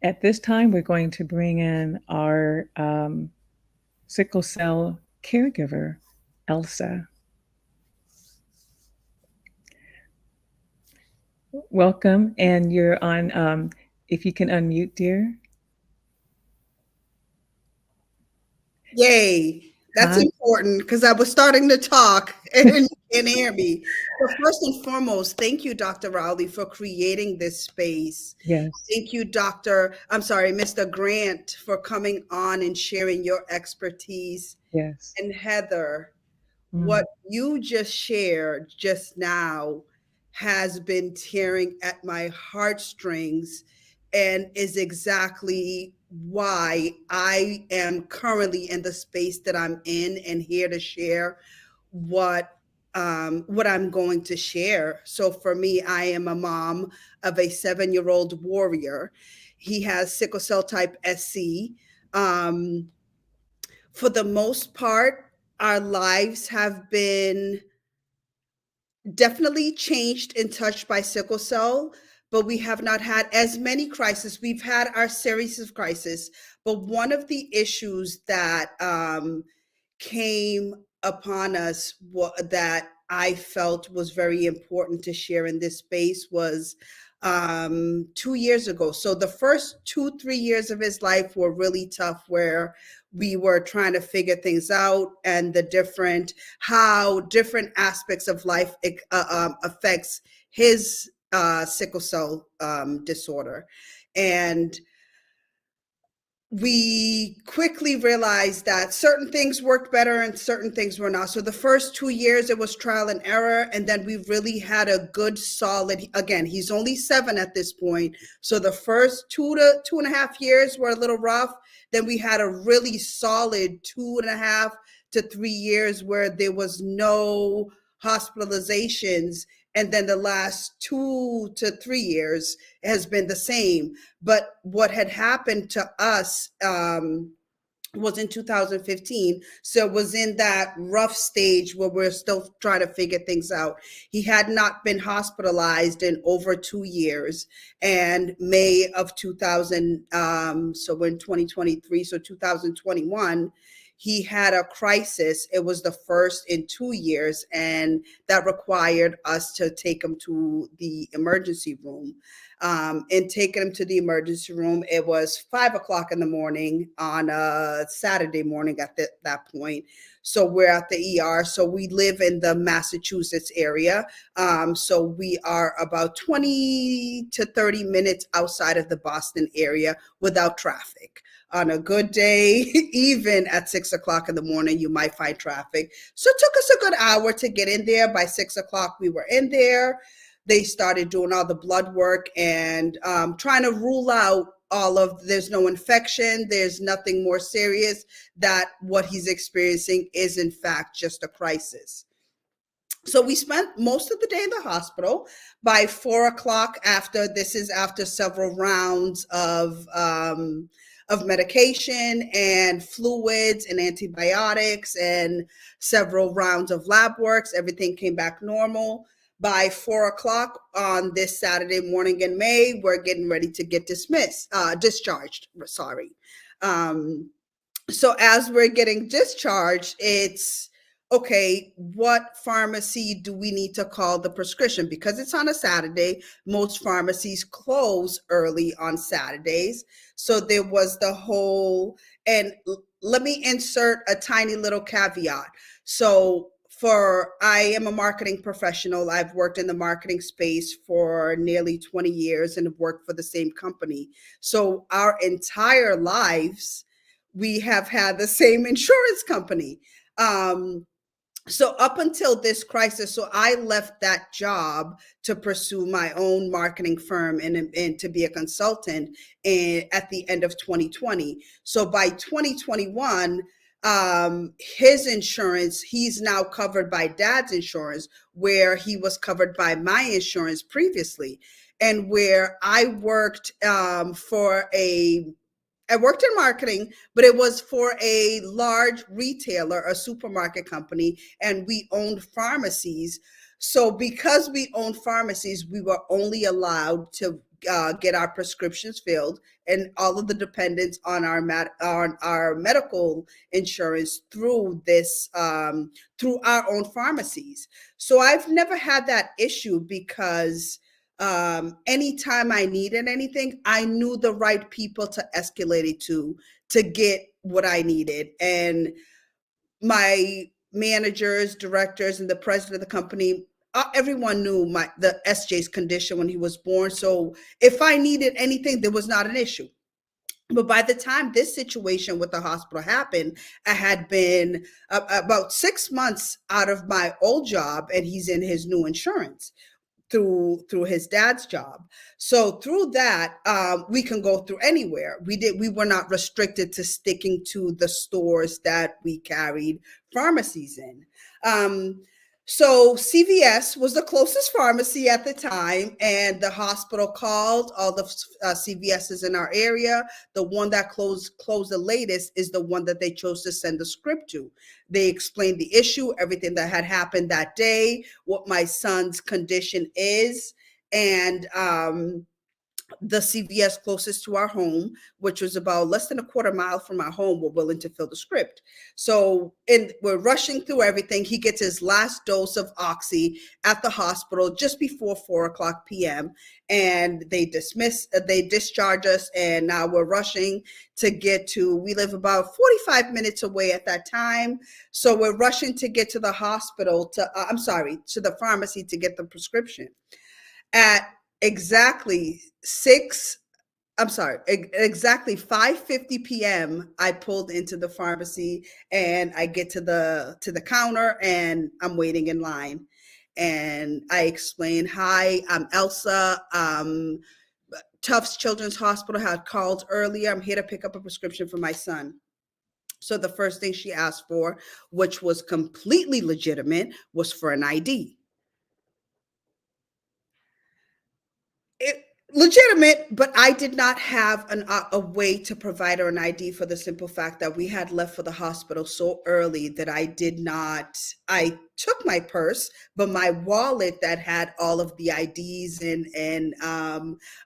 at this time, we're going to bring in our sickle cell caregiver, Elsa. Welcome. And you're on, if you can unmute, dear. Yay. That's Hi. important because I was starting to talk and you can't hear me. So first and foremost, thank you, Dr. Rowley, for creating this space. Yes, Thank you, Mr. Grant, for coming on and sharing your expertise. yes. And Heather, Mm, what you just shared just now has been tearing at my heartstrings and is exactly why I am currently in the space that I'm in and here to share what what I'm going to share. So for me, I am a mom of a 7-year-old warrior. He has sickle cell type SC. Um, for the most part, our lives have been definitely changed and touched by sickle cell, but we have not had as many crises. We've had our series of crises, but one of the issues that came upon us that I felt was very important to share in this space was 2 years ago. So the first 2, 3 years of his life were really tough, where we were trying to figure things out and how different aspects of life affects his sickle cell disorder. And we quickly realized that certain things worked better and certain things were not. So the first 2 years, it was trial and error. And then we really had a good solid, again, he's only 7 at this point. So the first 2 to 2.5 years were a little rough. Then we had a really solid 2.5 to 3 years where there was no hospitalizations. And then the last 2 to 3 years has been the same. But what had happened to us, was in 2015. So it was in that rough stage where we're still trying to figure things out. He had not been hospitalized in over 2 years. And May of 2000, so we're in 2023, so 2021, he had a crisis. It was the first in 2 years, and that required us to take him to the emergency room. And taking him to the emergency room. It was 5 o'clock in the morning on a Saturday morning at that point. So we're at the ER. So we live in the Massachusetts area. So we are about 20 to 30 minutes outside of the Boston area without traffic. On a good day, even at 6 o'clock in the morning, you might find traffic. So it took us a good hour to get in there. By 6 o'clock, we were in there. They started doing all the blood work and trying to rule out there's no infection, there's nothing more serious, that what he's experiencing is in fact just a crisis. So we spent most of the day in the hospital. By 4 o'clock, after several rounds of medication and fluids and antibiotics and several rounds of lab works, everything came back normal. By 4 o'clock on this Saturday morning in May, we're getting ready to get discharged. Sorry. So as we're getting discharged, it's okay, what pharmacy do we need to call the prescription? Because it's on a Saturday, most pharmacies close early on Saturdays. So there was and let me insert a tiny little caveat. So I am a marketing professional. I've worked in the marketing space for nearly 20 years and have worked for the same company. So our entire lives, we have had the same insurance company. So up until this crisis, so I left that job to pursue my own marketing firm and to be a consultant at the end of 2020. So by 2021, his insurance, he's now covered by dad's insurance, where he was covered by my insurance previously. And where I worked I worked in marketing, but it was for a large retailer, a supermarket company, and we owned pharmacies. So because we owned pharmacies, we were only allowed to get our prescriptions filled and all of the dependents on our medical insurance through through our own pharmacies. So I've never had that issue because anytime I needed anything, I knew the right people to escalate it to get what I needed. And my managers, directors, and the president of the company, everyone knew the SJ's condition when he was born. So if I needed anything, there was not an issue. But by the time this situation with the hospital happened, I had been about 6 months out of my old job, and he's in his new insurance through his dad's job. So through that, we can go through anywhere. We were not restricted to sticking to the stores that we carried pharmacies in. So CVS was the closest pharmacy at the time, and the hospital called all the CVSs in our area. The one that closed the latest is the one that they chose to send the script to. They explained the issue, everything that had happened that day, what my son's condition is, and the CVS closest to our home, which was about less than a quarter mile from our home, were willing to fill the script. So we're rushing through everything. He gets his last dose of Oxy at the hospital just before 4 o'clock p.m. And they discharge us. And now we're rushing to we live about 45 minutes away at that time. So we're rushing to get to the hospital to the pharmacy to get the prescription. At exactly 5:50 p.m. I pulled into the pharmacy, and I get to the counter, and I'm waiting in line. And I explain, "Hi, I'm Elsa. Tufts Children's Hospital had called earlier. I'm here to pick up a prescription for my son." So the first thing she asked for, which was completely legitimate, was for an ID. Legitimate, but I did not have a way to provide her an ID for the simple fact that we had left for the hospital so early that I took my purse, but my wallet that had all of the IDs and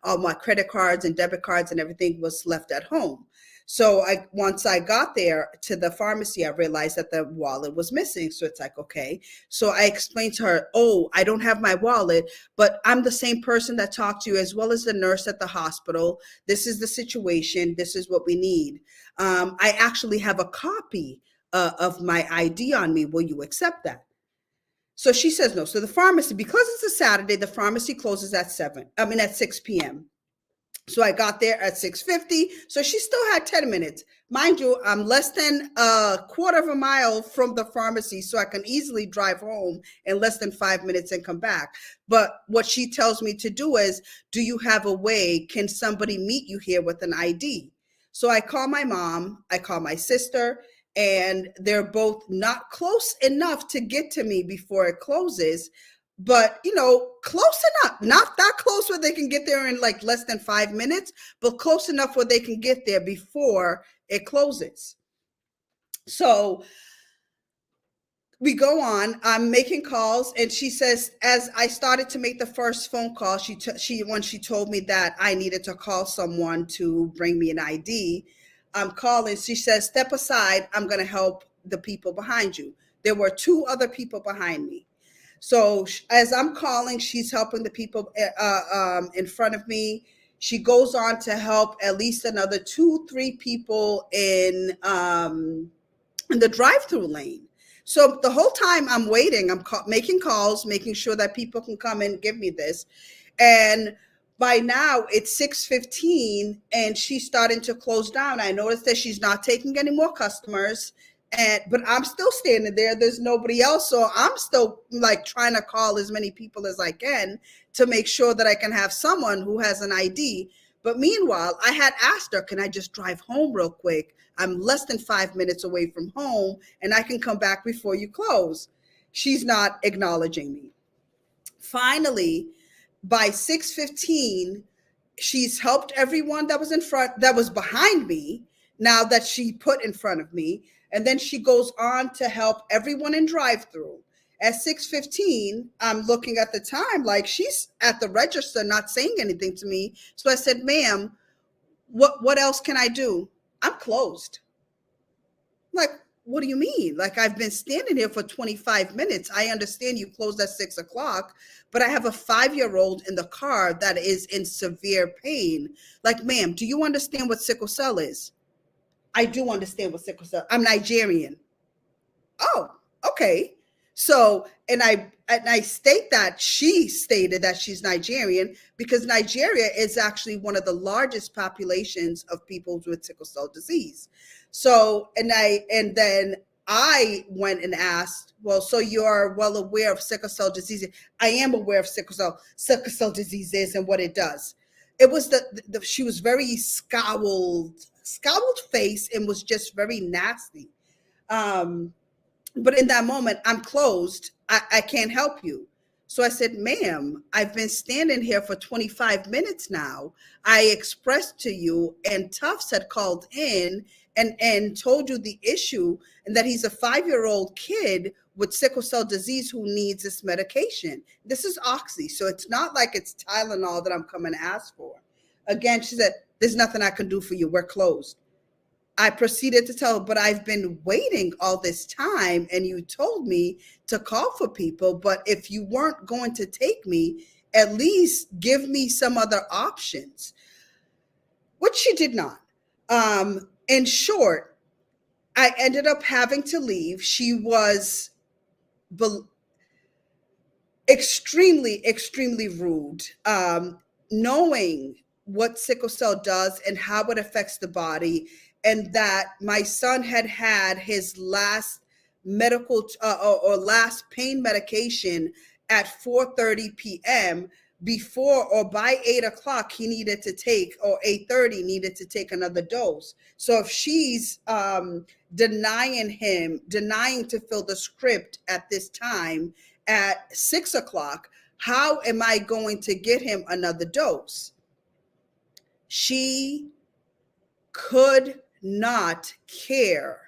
all my credit cards and debit cards and everything was left at home. So once I got there to the pharmacy, I realized that the wallet was missing. So it's like, okay. So I explained to her, oh, I don't have my wallet, but I'm the same person that talked to you as well as the nurse at the hospital. This is the situation. This is what we need. I actually have a copy of my ID on me. Will you accept that? So she says no. So the pharmacy, because it's a Saturday, the pharmacy closes at 6 p.m. So I got there at 6:50. So she still had 10 minutes. Mind you, I'm less than a quarter of a mile from the pharmacy, so I can easily drive home in less than 5 minutes and come back. But what she tells me to do is, do you have a way? Can somebody meet you here with an ID? So I call my mom, I call my sister, and they're both not close enough to get to me before it closes, but close enough, not that close where they can get there in like less than 5 minutes, but close enough where they can get there before it closes. So we go on, I'm making calls, and she says, as I started to make the first phone call, when she told me that I needed to call someone to bring me an ID, I'm calling, she says, step aside, I'm going to help the people behind you. There were 2 other people behind me. So as I'm calling, she's helping the people in front of me. She goes on to help at least another 2-3 people in the drive-through lane. So the whole time I'm waiting, I'm making calls, making sure that people can come and give me this. And by now it's 6:15 and she's starting to close down. I noticed that she's not taking any more customers. But I'm still standing there. There's nobody else. So I'm still like trying to call as many people as I can to make sure that I can have someone who has an ID. But meanwhile, I had asked her, can I just drive home real quick? I'm less than 5 minutes away from home and I can come back before you close. She's not acknowledging me. Finally, by 6:15, she's helped everyone that was behind me, now that she put in front of me. And then she goes on to help everyone in drive-through. At 6:15, I'm looking at the time, like she's at the register, not saying anything to me. So I said, ma'am, what else can I do? I'm closed. Like, what do you mean? Like, I've been standing here for 25 minutes. I understand you closed at 6 o'clock, but I have a 5-year-old in the car that is in severe pain. Like, ma'am, do you understand what sickle cell is? I do understand what sickle cell. I'm Nigerian. Oh, okay. So, and I state that she stated that she's Nigerian because Nigeria is actually one of the largest populations of people with sickle cell disease. So, and then I went and asked, well, so you're well aware of sickle cell disease. I am aware of sickle cell disease is and what it does. It was she was very scowled face and was just very nasty. But in that moment, I'm closed. I can't help you. So I said, ma'am, I've been standing here for 25 minutes now. I expressed to you, and Tufts had called in and told you the issue, and that he's a 5-year-old kid with sickle cell disease who needs this medication. This is Oxy, so it's not like it's Tylenol that I'm coming to ask for. Again, she said, there's nothing I can do for you. We're closed. I proceeded to tell her, but I've been waiting all this time and you told me to call for people, but if you weren't going to take me, at least give me some other options, which she did not. In short, I ended up having to leave. She was extremely rude, knowing what sickle cell does and how it affects the body, and that my son had his last medical or last pain medication at 4:30 p.m. before or by 8 o'clock he needed to take, or 8:30 needed to take another dose. So if she's denying to fill the script at this time at 6 o'clock, How am I going to get him another dose? She could not care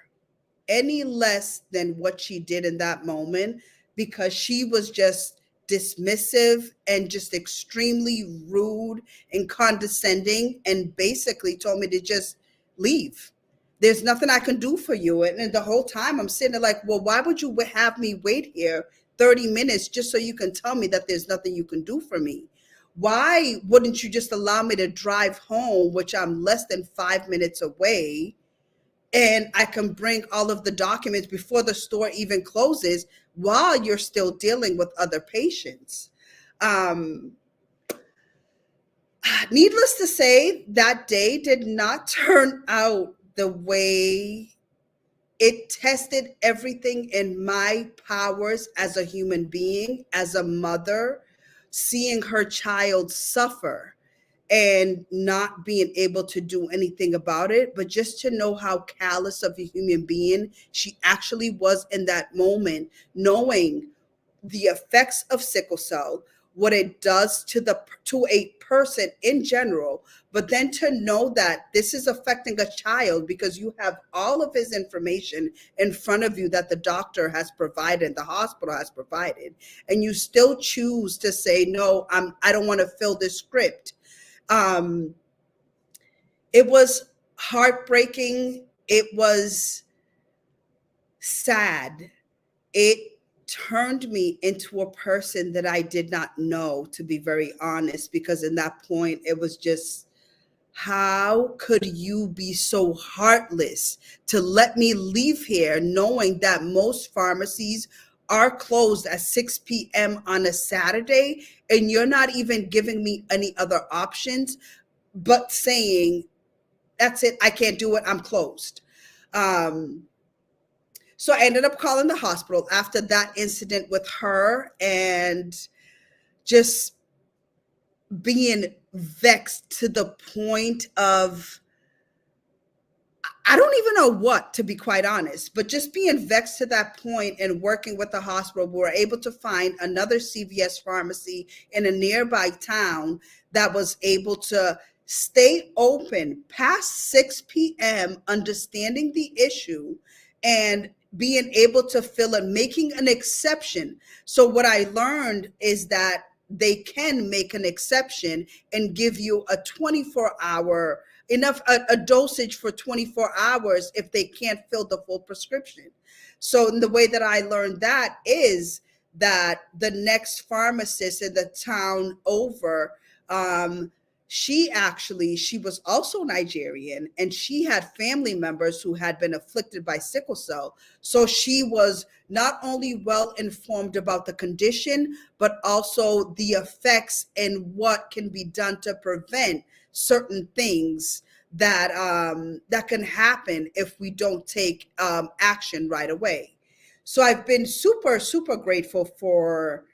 any less than what she did in that moment, because she was just dismissive and just extremely rude and condescending, and basically told me to just leave. There's nothing I can do for you. And the whole time I'm sitting there like, well, why would you have me wait here 30 minutes just so you can tell me that there's nothing you can do for me? Why wouldn't you just allow me to drive home, which I'm less than 5 minutes away, and I can bring all of the documents before the store even closes while you're still dealing with other patients? Needless to say, that day did not turn out the way. It tested everything in my powers as a human being, as a mother, seeing her child suffer and not being able to do anything about it, but just to know how callous of a human being she actually was in that moment, knowing the effects of sickle cell, what it does to a person in general, but then to know that this is affecting a child because you have all of his information in front of you that the doctor has provided, the hospital has provided, and you still choose to say, no, I don't want to fill this script. It was heartbreaking. It was sad. It turned me into a person that I did not know, to be very honest, because in that point, it was just, how could you be so heartless to let me leave here knowing that most pharmacies are closed at 6 p.m. on a Saturday, and you're not even giving me any other options, but saying, that's it, I can't do it, I'm closed. So I ended up calling the hospital after that incident with her, and just being vexed to the point of, I don't even know what, to be quite honest, but just being vexed to that point, and working with the hospital, we were able to find another CVS pharmacy in a nearby town that was able to stay open past 6 p.m., understanding the issue and being able to fill and making an exception. So what I learned is that they can make an exception and give you a 24-hour enough a dosage for 24 hours if they can't fill the full prescription. So the way that I learned that is that the next pharmacist in the town over, she was also Nigerian, and she had family members who had been afflicted by sickle cell. So she was not only well informed about the condition, but also the effects and what can be done to prevent certain things that that can happen if we don't take action right away. So I've been super grateful for.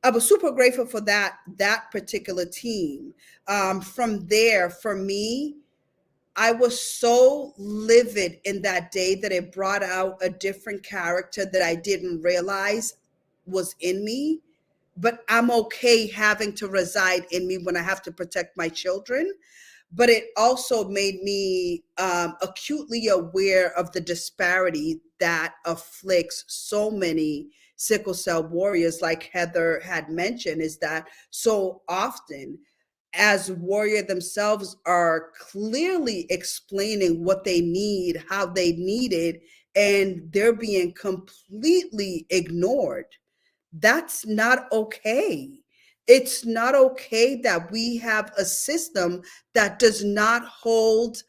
I was super grateful for that particular team. From there, for me, I was so livid in that day that it brought out a different character that I didn't realize was in me. But I'm okay having to reside in me when I have to protect my children. But it also made me acutely aware of the disparity that afflicts so many sickle cell warriors, like Heather had mentioned, is that so often, as warrior themselves are clearly explaining what they need, how they need it, and they're being completely ignored. That's not okay. It's not okay that we have a system that does not hold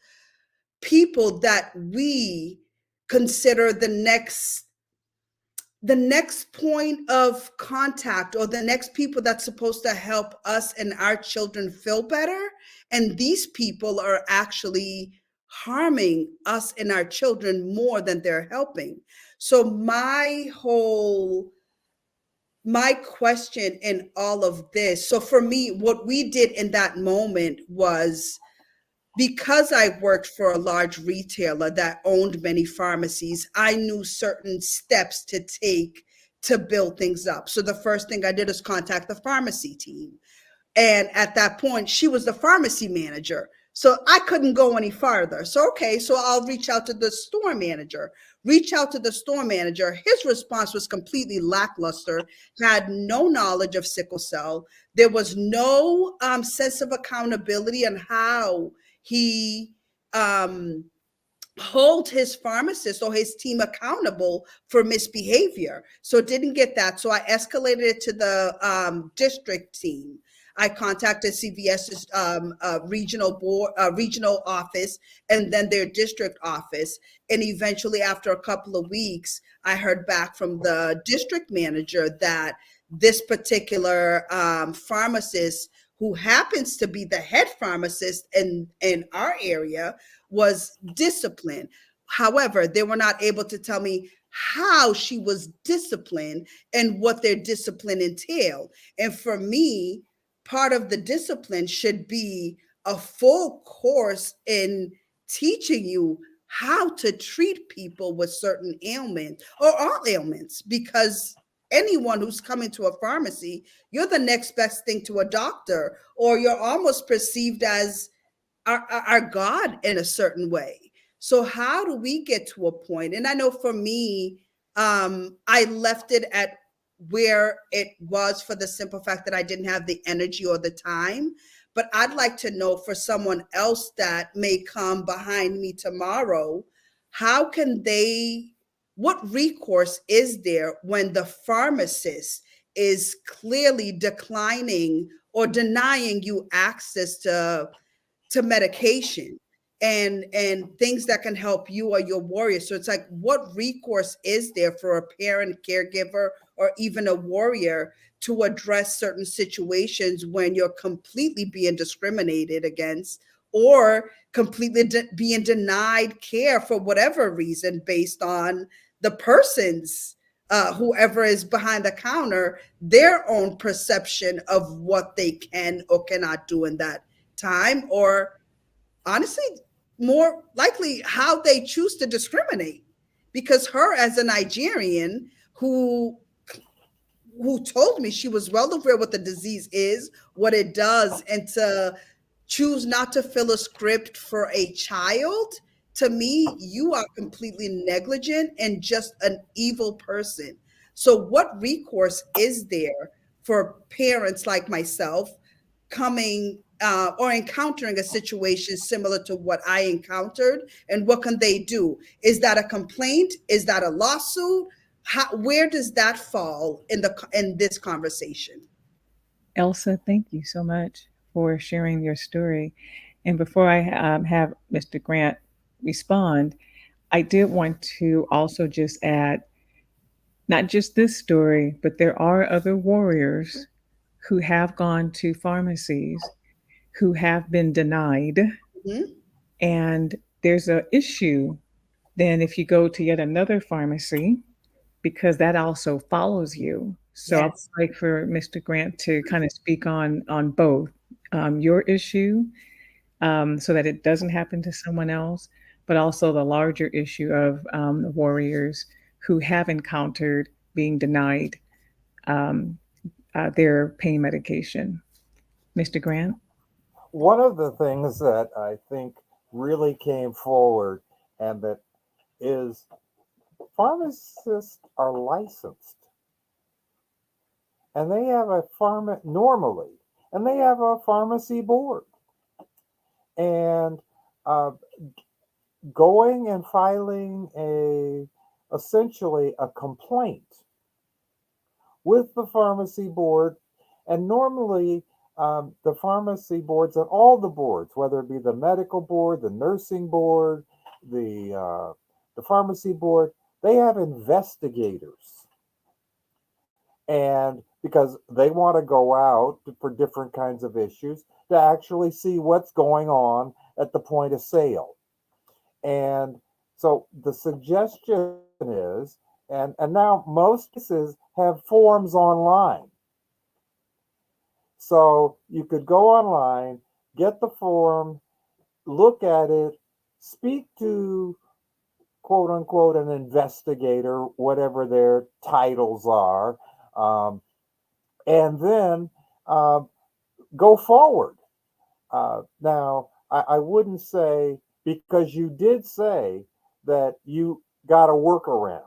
people that we consider the next point of contact, or the next people that's supposed to help us and our children feel better. And these people are actually harming us and our children more than they're helping. So my question in all of this, so for me, what we did in that moment was, because I worked for a large retailer that owned many pharmacies, I knew certain steps to take to build things up. So the first thing I did is contact the pharmacy team. And at that point, she was the pharmacy manager. So I couldn't go any farther. So, okay, so I'll reach out to the store manager. Reach out to the store manager. His response was completely lackluster, had no knowledge of sickle cell. There was no sense of accountability on how he um, hold his pharmacist or his team accountable for misbehavior. So didn't get that. So I escalated it to the district team. I contacted CVS's regional board, regional office, and then their district office. And eventually, after a couple of weeks, I heard back from the district manager that this particular pharmacist, who happens to be the head pharmacist in our area, was disciplined. However, they were not able to tell me how she was disciplined and what their discipline entailed. And for me, part of the discipline should be a full course in teaching you how to treat people with certain ailments or all ailments, because anyone who's coming to a pharmacy, you're the next best thing to a doctor, or you're almost perceived as our God in a certain way. So how do we get to a point? And I know for me, I left it at where it was for the simple fact that I didn't have the energy or the time. But I'd like to know, for someone else that may come behind me tomorrow, how can they, what recourse is there when the pharmacist is clearly declining or denying you access to medication and things that can help you or your warrior? So it's like, what recourse is there for a parent, caregiver, or even a warrior to address certain situations when you're completely being discriminated against, or completely being denied care for whatever reason, based on the person's whoever is behind the counter, their own perception of what they can or cannot do in that time, or honestly, more likely how they choose to discriminate? Because her, as a Nigerian who told me she was well aware what the disease is, what it does, and to choose not to fill a script for a child, to me, you are completely negligent and just an evil person. So, what recourse is there for parents like myself coming or encountering a situation similar to what I encountered? And what can they do? Is that a complaint? Is that a lawsuit? Where does that fall in this conversation? Elsa, thank you so much for sharing your story. And before I have Mr. Grant respond, I did want to also just add not just this story, but there are other warriors who have gone to pharmacies who have been denied. Mhm. And there's an issue then if you go to yet another pharmacy, because that also follows you. So I'd Yes. like for Mr. Grant to kind of speak on both your issue, so that it doesn't happen to someone else, but also the larger issue of the warriors who have encountered being denied um, their pain medication. Mr. Grant? One of the things that I think really came forward and that is pharmacists are licensed and they have a normally, and they have a pharmacy board. And uh, going and filing essentially a complaint with the pharmacy board, and normally the pharmacy boards and all the boards, whether it be the medical board, the nursing board, the pharmacy board, they have investigators, and because they want to go out for different kinds of issues to actually see what's going on at the point of sale. And so the suggestion is, and now most places have forms online. So you could go online, get the form, look at it, speak to quote unquote an investigator, whatever their titles are, um, and then uh, go forward. Now, I wouldn't say, because you did say that you got a workaround.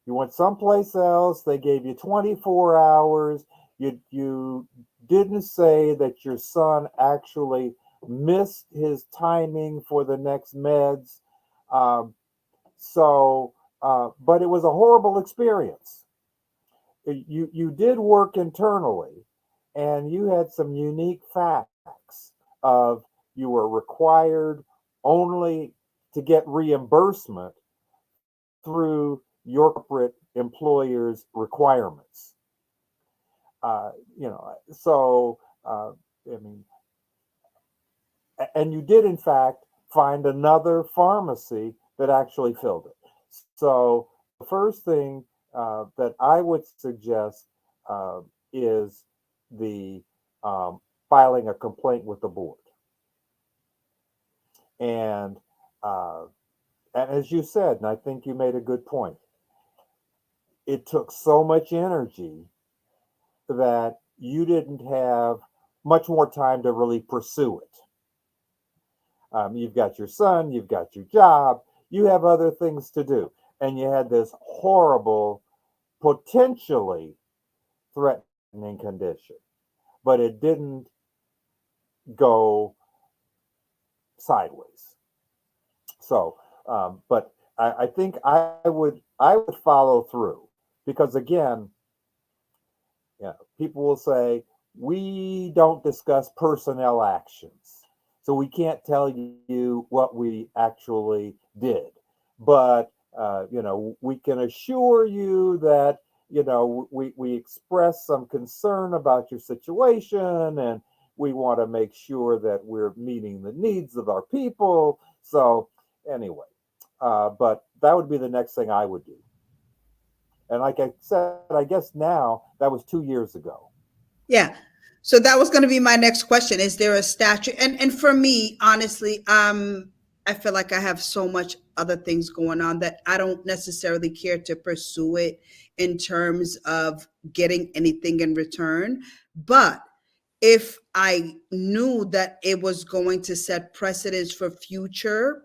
You went someplace else. They gave you 24 hours. You didn't say that your son actually missed his timing for the next meds. Um, but it was a horrible experience. You did work internally, and you had some unique facts of you were required only to get reimbursement through your corporate employer's requirements. I mean, and you did in fact find another pharmacy that actually filled it. So the first thing that I would suggest is the filing a complaint with the board. And uh, and as you said, and I think you made a good point, it took so much energy that you didn't have much more time to really pursue it. You've got your son, you've got your job, you have other things to do. And you had this horrible, potentially threatening condition, but it didn't go sideways. So, but I think I would follow through, because again, yeah, people will say we don't discuss personnel actions, so we can't tell you what we actually did. But we can assure you that we express some concern about your situation, and we want to make sure that we're meeting the needs of our people. So anyway, but that would be the next thing I would do. And like I said, I guess now that was 2 years ago. Yeah. So that was going to be my next question. Is there a statute? And for me, honestly, I feel like I have so much other things going on that I don't necessarily care to pursue it in terms of getting anything in return. But if I knew that it was going to set precedents for future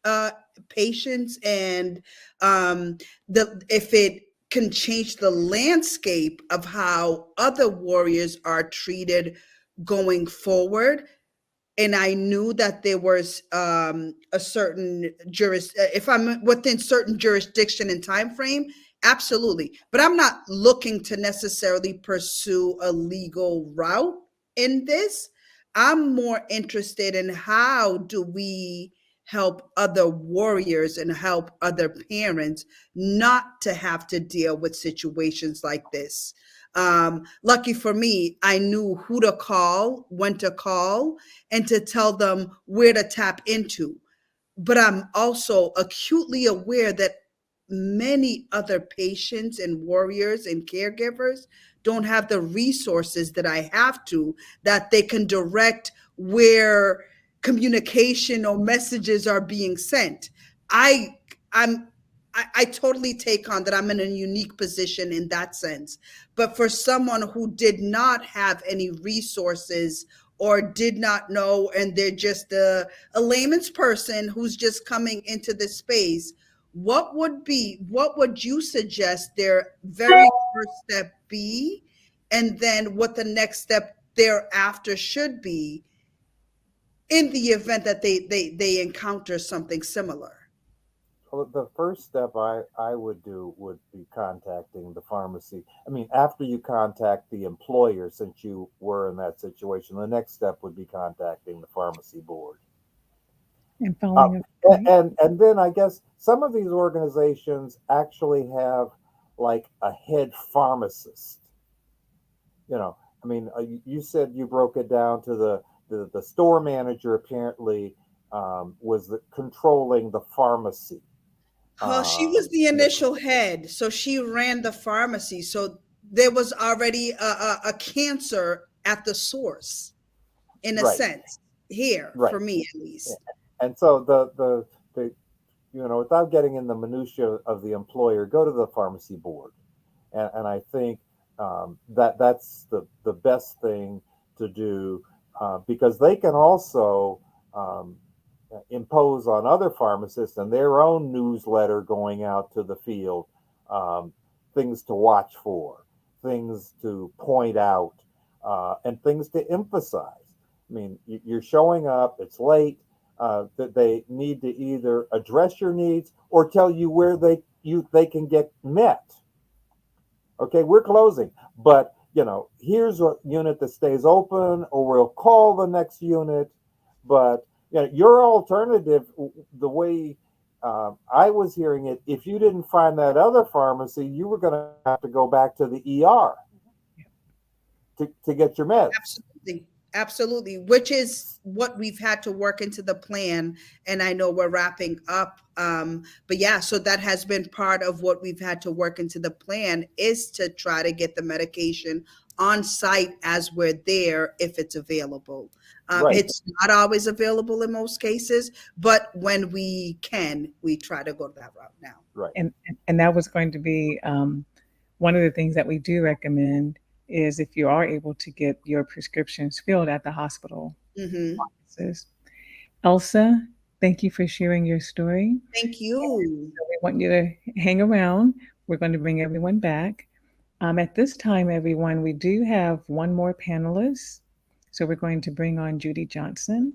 uh, patients, and the if it can change the landscape of how other warriors are treated going forward, and I knew that there was a certain if I'm within certain jurisdiction and time frame, absolutely. But I'm not looking to necessarily pursue a legal route in this. I'm more interested in how do we help other warriors and help other parents not to have to deal with situations like this. Lucky for me, I knew who to call, when to call, and to tell them where to tap into. But I'm also acutely aware that many other patients and warriors and caregivers don't have the resources that I have to, that they can direct where communication or messages are being sent. I I'm I totally take on that I'm in a unique position in that sense. But for someone who did not have any resources or did not know, and they're just a layman's person who's just coming into this space, what would you suggest their very first step be, and then what the next step thereafter should be in the event that they encounter something similar? Well, the first step I would do would be contacting the pharmacy. I mean, after you contact the employer, since you were in that situation, the next step would be contacting the pharmacy board. And Uh, following a complaint. and then I guess some of these organizations actually have like a head pharmacist. I mean, you said you broke it down to the store manager apparently was controlling the pharmacy. She was the You know, initial head, so she ran the pharmacy. So there was already a cancer at the source, in a right, sense, here right. for me at Yeah. least. And so the without getting in the minutia of the employer, go to the pharmacy board. And I think that's the best thing to do, because they can also um, impose on other pharmacists and their own newsletter going out to the field, um, things to watch for, things to point out, and things to emphasize. I mean, you're showing up, it's late. That they need to either address your needs or tell you where they can get met. Okay, we're closing, but here's a unit that stays open, or we'll call the next unit. But your alternative, the way I was hearing it, if you didn't find that other pharmacy, you were going to have to go back to the ER to get your meds. Absolutely. Absolutely. Which is what we've had to work into the plan. And I know we're wrapping up. But yeah, so that has been part of what we've had to work into the plan, is to try to get the medication on site as we're there if it's available. Right. It's not always available in most cases, but when we can, we try to go that route now. Right. And that was going to be one of the things that we do recommend is if you are able to get your prescriptions filled at the hospital Mm-hmm. offices. Elsa, thank you for sharing your story. Thank you. So we want you to hang around. We're going to bring everyone back. At this time, everyone, we do have one more panelist. So we're going to bring on Judy Johnson.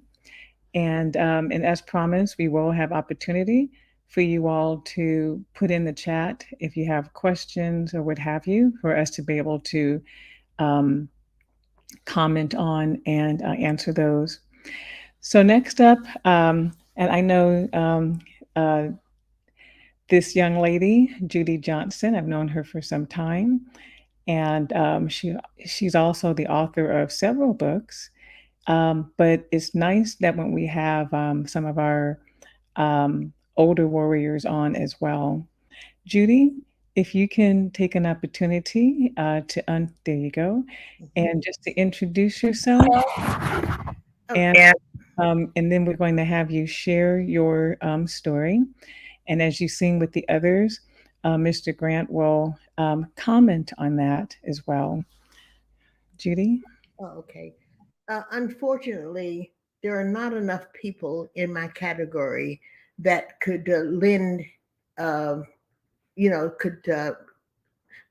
And as promised, we will have opportunity for you all to put in the chat if you have questions or what have you, for us to be able to um, comment on and answer those. So next up, and I know uh, this young lady, Judy Johnson. I've known her for some time, and she's also the author of several books. But it's nice that when we have some of our older warriors on as well. Judy, if you can take an opportunity there you go, and just to introduce yourself, and Okay. and then we're going to have you share your story. And as you've seen with the others, Mr. Grant will comment on that as well. Judy? Oh, okay. Unfortunately, there are not enough people in my category that could lend, uh, could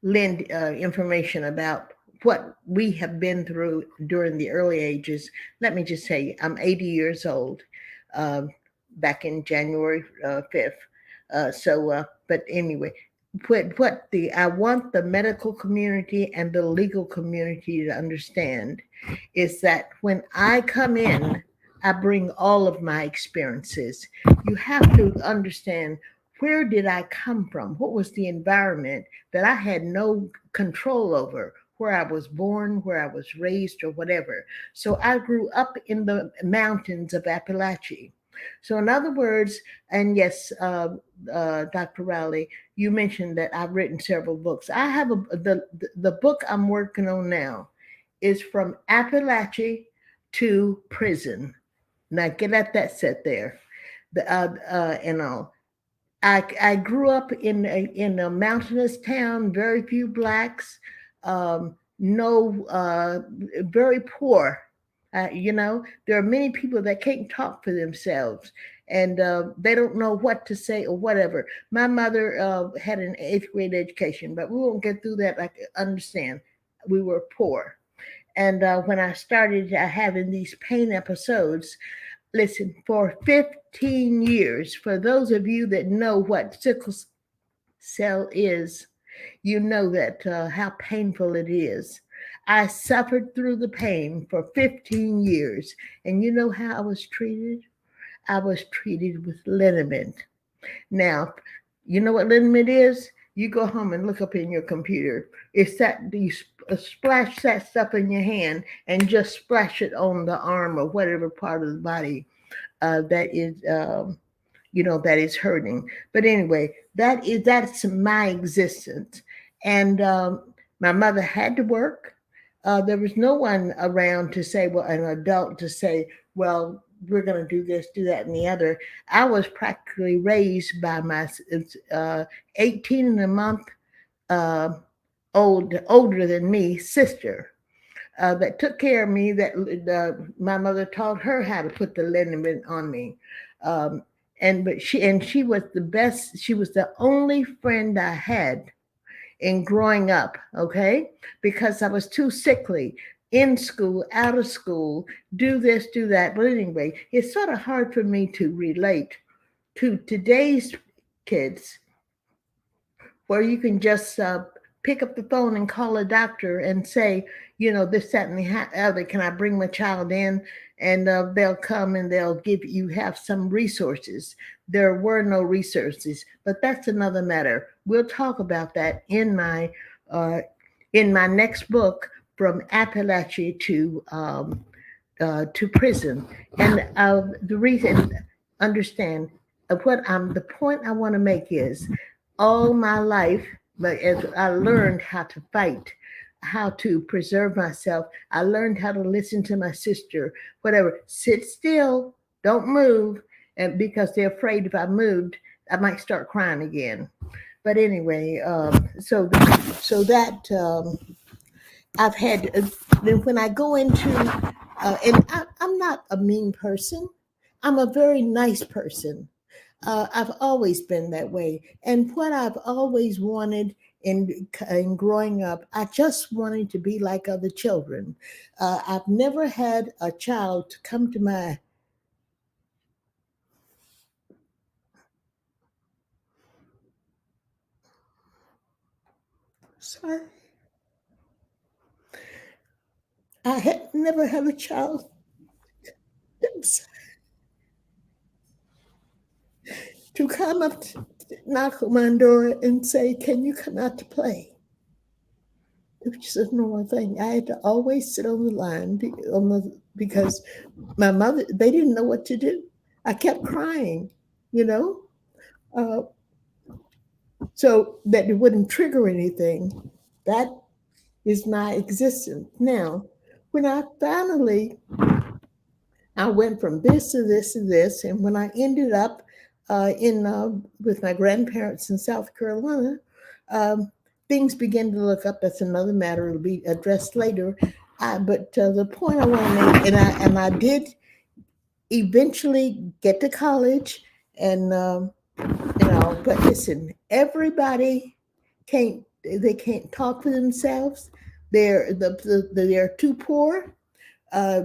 lend information about what we have been through during the early ages. Let me just say, I'm 80 years old, uh, back in January 5th. But anyway, I want the medical community and the legal community to understand is that when I come in, I bring all of my experiences. You have to understand, where did I come from? What was the environment that I had no control over? Where I was born, where I was raised, or whatever. So I grew up in the mountains of Appalachia. So, in other words, and yes, Dr. Rowley, you mentioned that I've written several books. I have the book I'm working on now is From Appalachia to Prison. Now, get at that set there. And all. I grew up in a mountainous town, very few blacks, no, very poor. There are many people that can't talk for themselves, and they don't know what to say or whatever. My mother had an eighth grade education, but we won't get through that. I understand we were poor. And when I started having these pain episodes, listen, for 15 years, for those of you that know what sickle cell is, you know that how painful it is. I suffered through the pain for 15 years. And you know how I was treated? I was treated with liniment. Now, you know what liniment is? You go home and look up in your computer. It's that you splash that stuff in your hand and just splash it on the arm or whatever part of the body that is that is hurting. But anyway, that's my existence. And my mother had to work. There was no one around to say, well, an adult to say, well, we're going to do this, do that, and the other. I was practically raised by my 18 and a month uh, older than me sister that took care of me. That my mother taught her how to put the liniment on me. Um, but she was the best. She was the only friend I had in growing up, okay? Because I was too sickly in school, out of school, do this, do that. But anyway, it's sort of hard for me to relate to today's kids where you can just pick up the phone and call a doctor and say, this, that, and the other. Can I bring my child in? And they'll come and they'll give you have some resources. There were no resources, but that's another matter. We'll talk about that uh, in my next book, From Appalachia to Prison. And the reason, understand, the point I want to make is all my life, but as I learned how to fight, how to preserve myself, I learned how to listen to my sister, whatever, sit still, don't move, and because they're afraid if I moved, I might start crying again. But anyway, so that I've had, then when I go into, I'm not a mean person. I'm a very nice person. I've always been that way. And what I've always wanted in growing up, I just wanted to be like other children. I've never had a child to come to my sorry. I had never had a child to come up, knock on my door, and say, "Can you come out to play?" Which is a normal thing. I had to always sit on the line because my mother, they didn't know what to do. I kept crying, you know, uh, so that it wouldn't trigger anything. That is my existence. Now, when I went from this to this to this, and when I ended up in with my grandparents in South Carolina, um, things began to look up. That's another matter; it'll be addressed later. But the point I want to make, and I did eventually get to college, and but listen, everybody can't talk for themselves. They're too poor to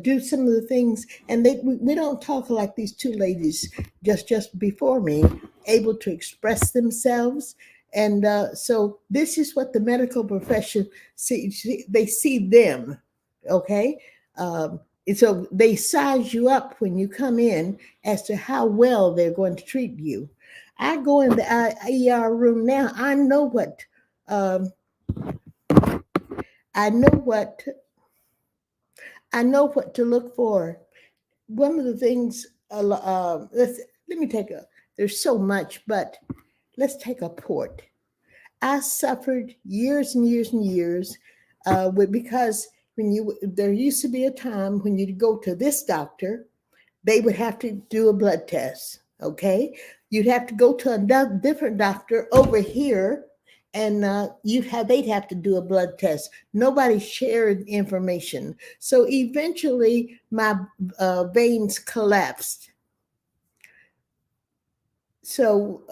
do some of the things. And we don't talk like these two ladies just before me, able to express themselves. And so this is what the medical profession they see them, okay? And so they size you up when you come in as to how well they're going to treat you. I go in the ER room now. Um, I know what I know what to look for. One of the things, let me take a, there's so much, but let's take a port. I suffered years and years and years because there used to be a time when you'd go to this doctor, they would have to do a blood test, okay? You'd have to go to a different doctor over here, and they'd have to do a blood test. Nobody shared information. So eventually my veins collapsed. So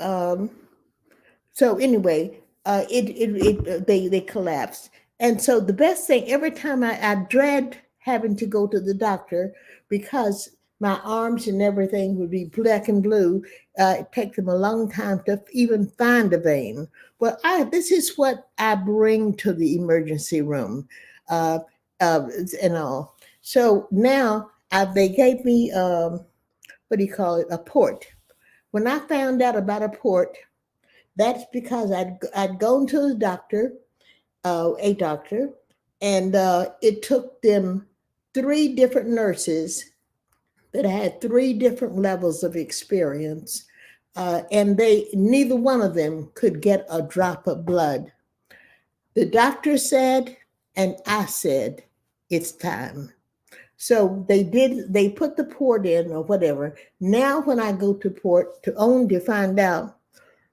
anyway, they collapsed. And so the best thing, every time I dread having to go to the doctor because my arms and everything would be black and blue. It takes them a long time to even find a vein. Well, this is what I bring to the emergency room, uh, and all. So now they gave me what do you call it? A port. When I found out about a port, that's because I'd gone to the doctor, a doctor, and it took them 3 different nurses that had 3 different levels of experience, and neither one of them could get a drop of blood. The doctor said, and I said, it's time. So they put the port in or whatever. Now, when I go to port to own to find out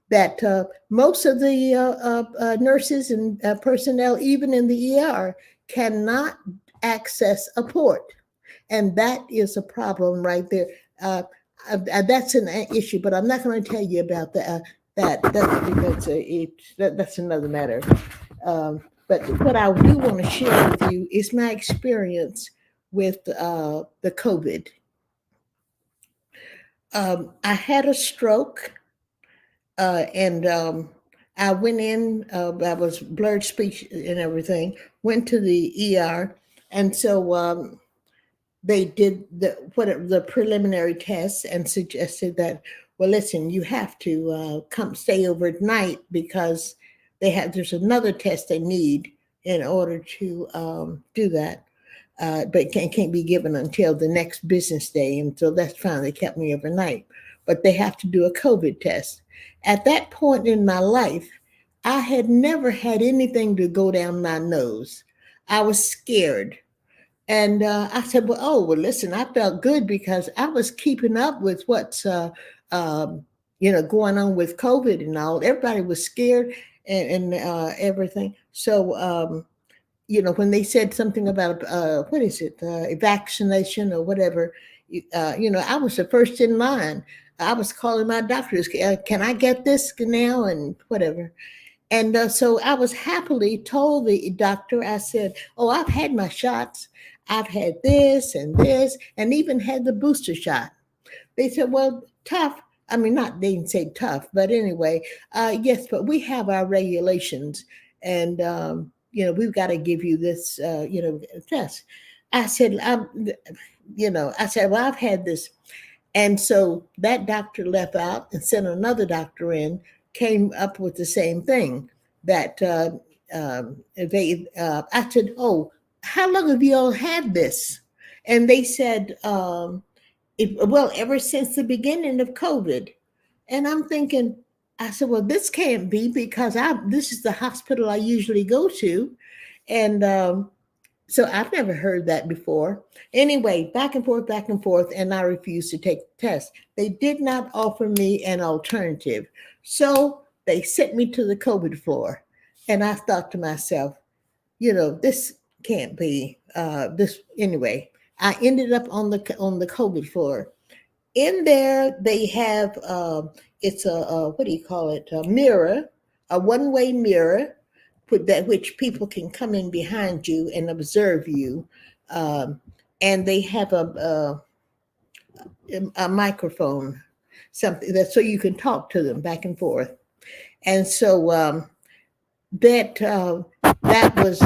that most of the nurses and personnel, even in the ER, cannot access a port. And that is a problem right there. Uh, that's an issue, but I'm not going to tell you about that's because that's another matter. But what I do want to share with you is my experience with the COVID. I had a stroke, and I went in. I was blurred speech and everything. Went to the ER, and so they did the preliminary tests and suggested that, well, listen, you have to come stay overnight because there's another test they need in order to do that, but it can't be given until the next business day, and so that's fine. They kept me overnight, but they have to do a COVID test. At that point in my life, I had never had anything to go down my nose. I was scared. And I said, well, listen, I felt good because I was keeping up with what's, going on with COVID and all. Everybody was scared and everything. So, when they said something about, what is it, vaccination or whatever, I was the first in line. I was calling my doctors, can I get this now and whatever. And so I was happily told the doctor, I said, I've had my shots. I've had this and even had the booster shot. They said, well, tough. I mean, not, they didn't say tough, but anyway, yes, but we have our regulations and, we've got to give you this, test. I said, well, I've had this. And so that doctor left out and sent another doctor in, came up with the same thing that I said, how long have you all had this? And they said, ever since the beginning of COVID. And I'm thinking, I said, well, this can't be because this is the hospital I usually go to. And so I've never heard that before. Anyway, back and forth, and I refused to take the test. They did not offer me an alternative. So they sent me to the COVID floor. And I thought to myself, this can't be this anyway. I ended up on the COVID floor. In there, they have it's a what do you call it? A mirror, a one-way mirror, put that which people can come in behind you and observe you, um, and they have a microphone, something that so you can talk to them back and forth, and so that was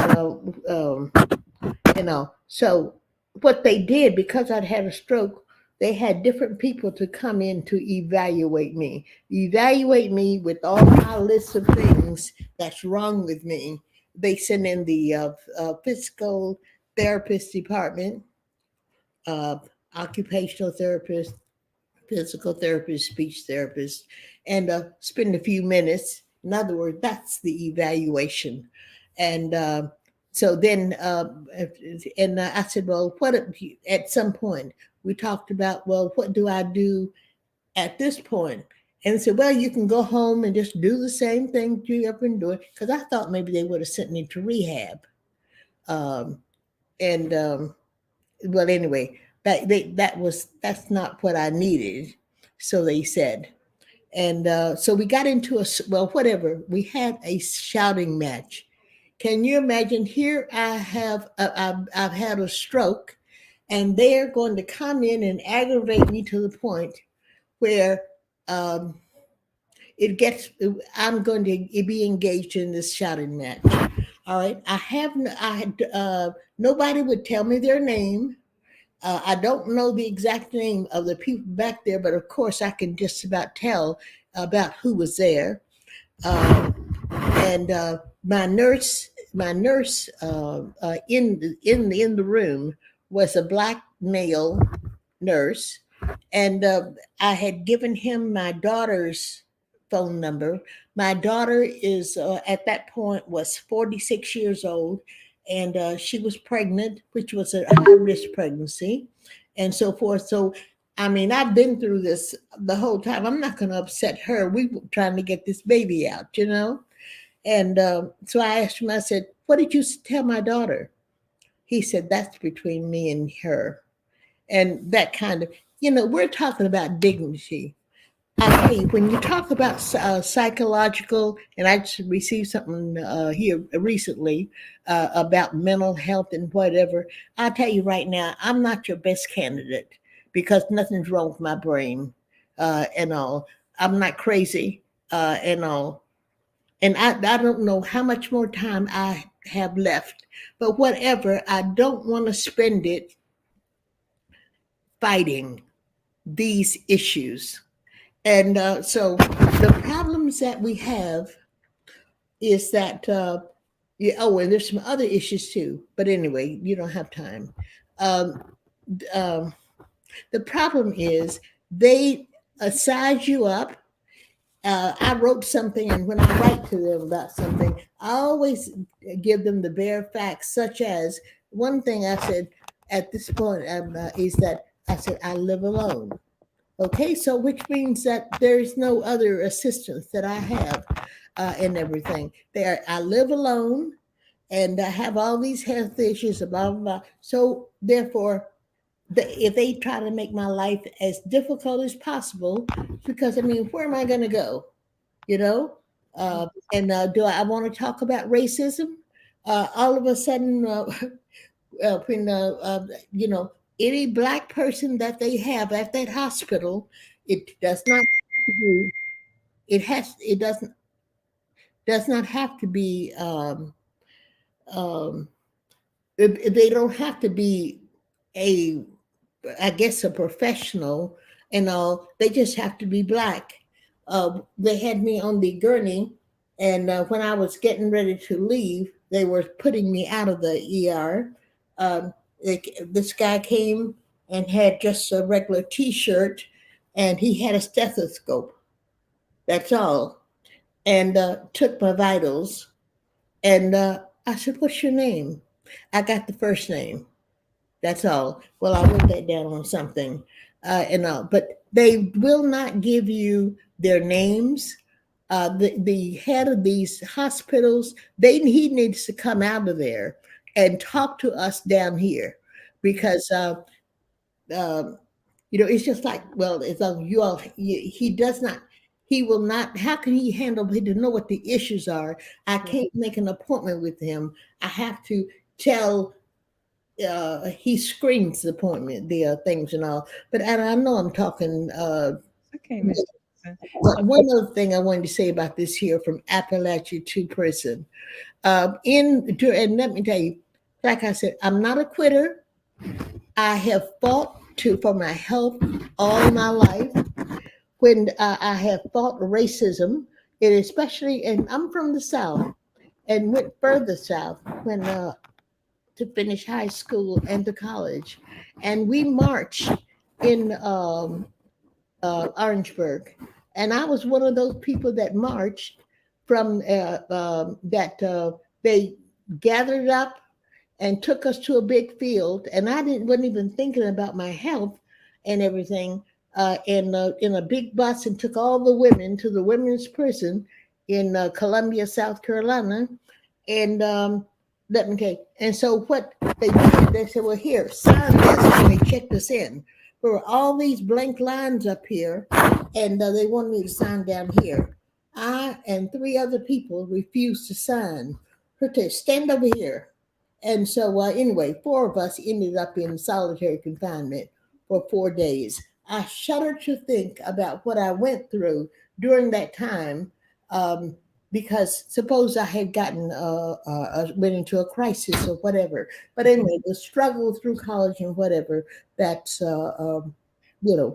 so what they did, because I'd had a stroke, they had different people to come in to evaluate me with all my list of things that's wrong with me. They sent in the physical therapist department, uh, occupational therapist, physical therapist, speech therapist, and spend a few minutes. In other words, that's the evaluation. And so then, I said, well, at some point, we talked about, well, what do I do at this point? And said, well, you can go home and just do the same thing you have been doing. Because I thought maybe they would have sent me to rehab. Um, and well, anyway, that's not what I needed. So they said. And so we got into whatever. We had a shouting match. Can you imagine? Here I have, I've had a stroke, and they're going to come in and aggravate me to the point where um, I'm going to be engaged in this shouting match. All right. Nobody would tell me their name. I don't know the exact name of the people back there, but of course I can just about tell about who was there. And my nurse in the room was a black male nurse, and I had given him my daughter's phone number. My daughter is at that point was 46 years old, and she was pregnant, which was a high risk pregnancy, and so forth. So, I mean, I've been through this the whole time. I'm not going to upset her. We were trying to get this baby out, you know. And so I asked him. I said, "What did you tell my daughter?" He said, "That's between me and her." And that kind of, we're talking about dignity. I tell you, when you talk about psychological, and I just received something here recently about mental health and whatever, I'll tell you right now, I'm not your best candidate because nothing's wrong with my brain and all. I'm not crazy and all. And I don't know how much more time I have left, but whatever, I don't want to spend it fighting these issues. And so the problems that we have is that, yeah, oh, and there's some other issues too. But anyway, you don't have time. Um, um, the problem is they size you up. I wrote something, and when I write to them about something, I always give them the bare facts, such as one thing I said at this point is that I said, I live alone. Okay, so which means that there is no other assistance that I have and everything. There, I live alone, and I have all these health issues, blah blah blah. So therefore, if they try to make my life as difficult as possible, because I mean, where am I going to go? You know, and do I want to talk about racism? All of a sudden, when any black person that they have at that hospital, it does not have to be, it does not have to be um, they don't have to be a, I guess, a professional and all. They just have to be black. They had me on the gurney, and when I was getting ready to leave, they were putting me out of the ER. This guy came and had just a regular T-shirt, and he had a stethoscope. That's all, and took my vitals. And I said, "What's your name?" I got the first name. That's all. Well, I wrote that down on something, and all. But they will not give you their names. The head of these hospitals, he needs to come out of there and talk to us down here, because um, it's just like, well, it's you all. He does not. He will not. How can he handle? He to know what the issues are. I can't make an appointment with him. I have to tell. He screens the appointment, the things and all. But I know I'm talking. Okay, Miss Johnson. One other thing I wanted to say about this here from Appalachia to prison. And let me tell you, like I said, I'm not a quitter. I have fought for my health all my life. When I have fought racism, and especially, and I'm from the South, and went further south when to finish high school and to college, and we marched in Orangeburg, and I was one of those people that marched from that they gathered up and took us to a big field, and I didn't wasn't even thinking about my health and everything. In a big bus, and took all the women to the women's prison in Columbia, South Carolina, and let me tell you. And so what they did, they said, "Well, here, sign this," and they checked us in. There were all these blank lines up here, and they wanted me to sign down here. I and three other people refused to sign. Her to stand over here. And so, anyway, four of us ended up in solitary confinement for 4 days. I shudder to think about what I went through during that time, um, because suppose I had gotten went into a crisis or whatever. But anyway, the struggle through college and whatever, that's what I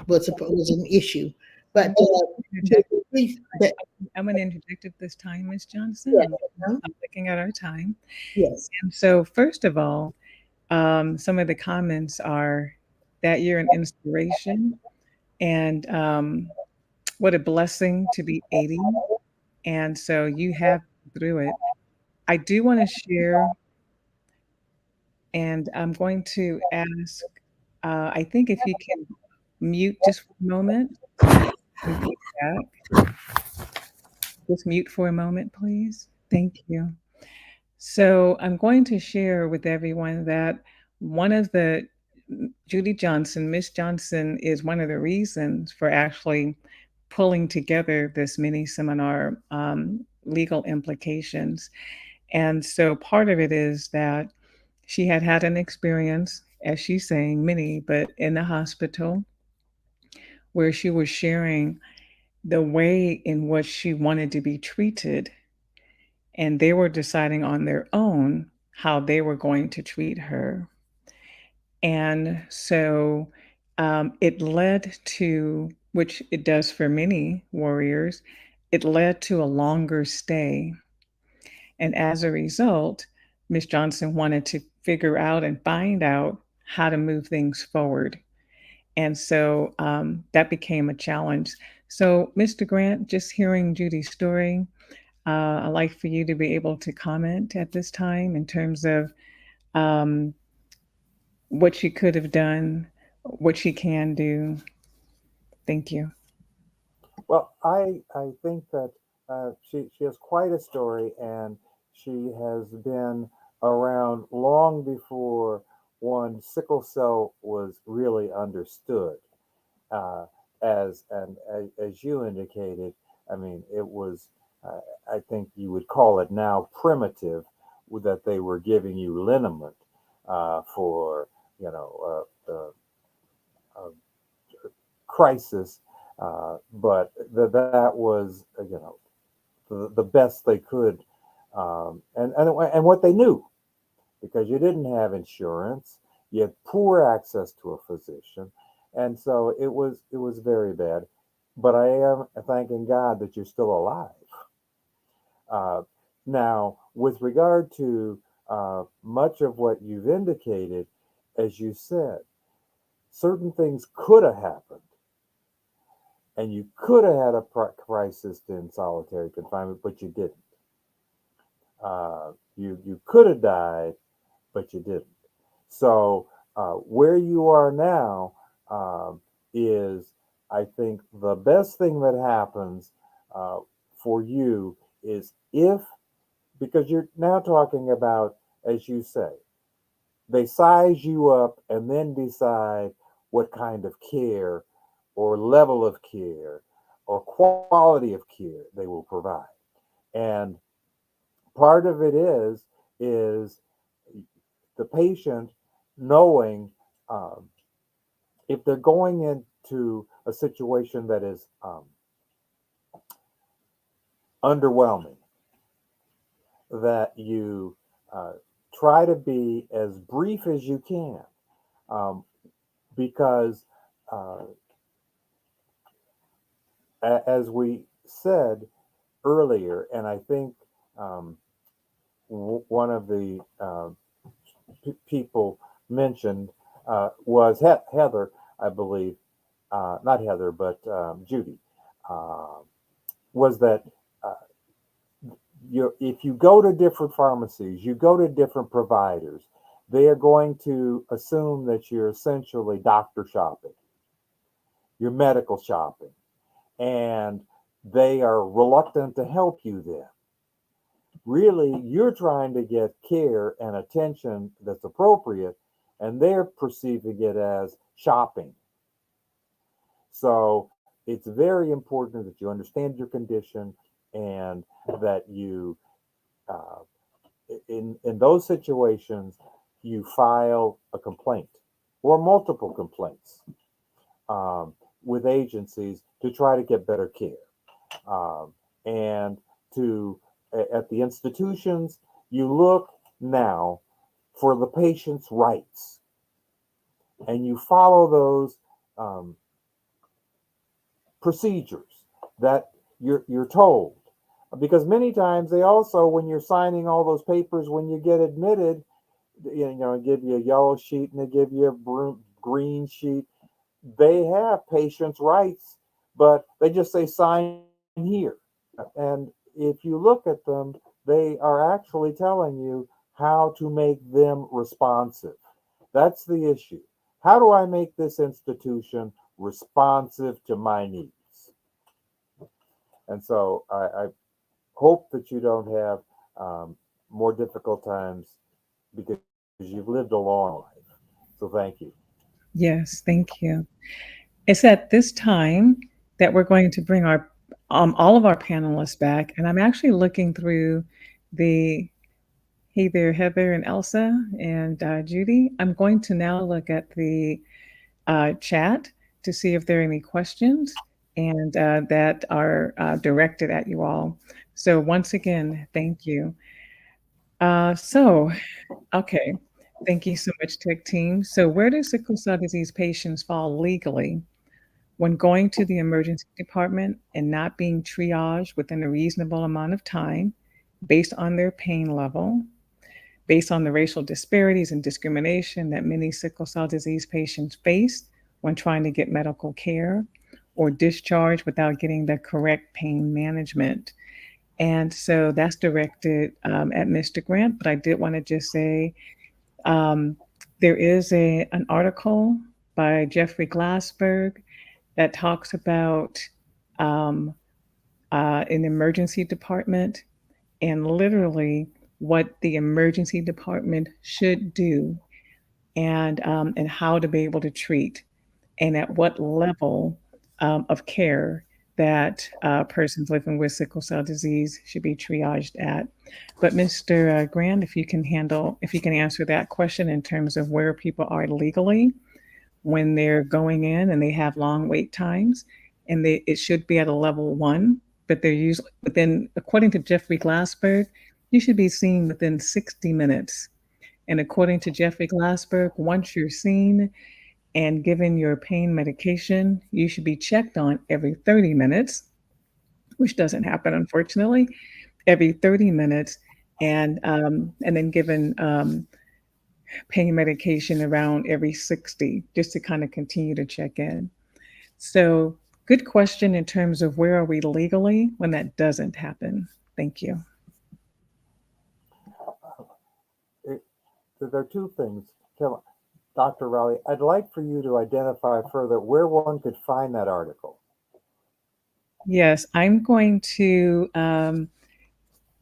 was an issue. But Interject. but, I'm going to interject at this time, Miss Johnson. yeah, I'm looking at our time. yes, And so, first of all, some of the comments are that you're an inspiration, and what a blessing to be 80. And so you have been through it. I do want to share, and I'm going to ask, I think if you can mute just for a moment and be back. Just mute for a moment, please. Thank you. So I'm going to share with everyone that one of the Judy Johnson, Miss Johnson, is one of the reasons for actually pulling together this mini seminar, legal implications. And so part of it is that she had had an experience, as she's saying, many, but in the hospital, where she was sharing the way in which she wanted to be treated, and they were deciding on their own how they were going to treat her. And so it led to, which it does for many warriors, it led to a longer stay. And as a result, Miss Johnson wanted to figure out and find out how to move things forward. And so that became a challenge. So, Mr. Grant, just hearing Judy's story, I'd like for you to be able to comment at this time in terms of um, what she could have done, what she can do. Thank you. Well, I think that she has quite a story, and she has been around long before one sickle cell was really understood. Uh, as you indicated, I mean, it was. I think you would call it now primitive, that they were giving you liniment for you know a crisis, but that was the best they could, and what they knew, because you didn't have insurance, you had poor access to a physician, and so it was very bad. But I am thanking God that you're still alive. Uh, Now, with regard to much of what you've indicated, as you said, certain things could have happened, and you could have had a crisis in solitary confinement, but you didn't. You could have died, but you didn't. So where you are now is, I think, the best thing that happens uh, for you is if, because you're now talking about, as you say, they size you up and then decide what kind of care or level of care or quality of care they will provide. And part of it is the patient knowing, um, if they're going into a situation that is underwhelming, that you uh, try to be as brief as you can, um, because uh, as we said earlier, and I think um, one of the people mentioned was Heather, I believe, not Heather, but Judy, uh, was that uh, if you go to different pharmacies, you go to different providers, they are going to assume that you're essentially doctor shopping, you're medical shopping, and they are reluctant to help you then. Really, you're trying to get care and attention that's appropriate, and they're perceiving it as shopping. So it's very important that you understand your condition, and that you, uh, in those situations, you file a complaint or multiple complaints um, with agencies to try to get better care. And to at the institutions, you look now for the patient's rights, and you follow those um, procedures that you're told. Because many times they also, when you're signing all those papers, when you get admitted, give you a yellow sheet and they give you a green sheet. They have patients' rights, but they just say sign here. And if you look at them, They are actually telling you how to make them responsive. That's the issue. How do I make this institution responsive to my needs? And so I hope that you don't have more difficult times because you've lived a long life. So thank you. Yes, thank you. It's at this time that we're going to bring our all of our panelists back, and I'm actually looking through the hey there, Heather and Elsa and Judy. I'm going to now look at the chat to see if there are any questions and that are directed at you all. So once again, thank you. So, okay. Thank you so much, Tech Team. So, where do sickle cell disease patients fall legally when going to the emergency department and not being triaged within a reasonable amount of time based on their pain level, based on the racial disparities and discrimination that many sickle cell disease patients face when trying to get medical care, or discharged without getting the correct pain management? And so that's directed at Mr. Grant, but I did want to just say um, there is an article by Jeffrey Glassberg that talks about um, an emergency department and literally what the emergency department should do and how to be able to treat and at what level of care that persons living with sickle cell disease should be triaged at. But Mr. Grant, if you can answer that question in terms of where people are legally when they're going in and they have long wait times, and it should be at a level one, but they're usually within, according to Jeffrey Glassberg, you should be seen within 60 minutes. And according to Jeffrey Glassberg, once you're seen and given your pain medication, you should be checked on every 30 minutes, which doesn't happen, unfortunately, every 30 minutes, and then given pain medication around every 60, just to kind of continue to check in. So, good question in terms of where are we legally when that doesn't happen. Thank you. It, there are two things. Dr. Rowley, I'd like for you to identify further where one could find that article. Yes, I'm going to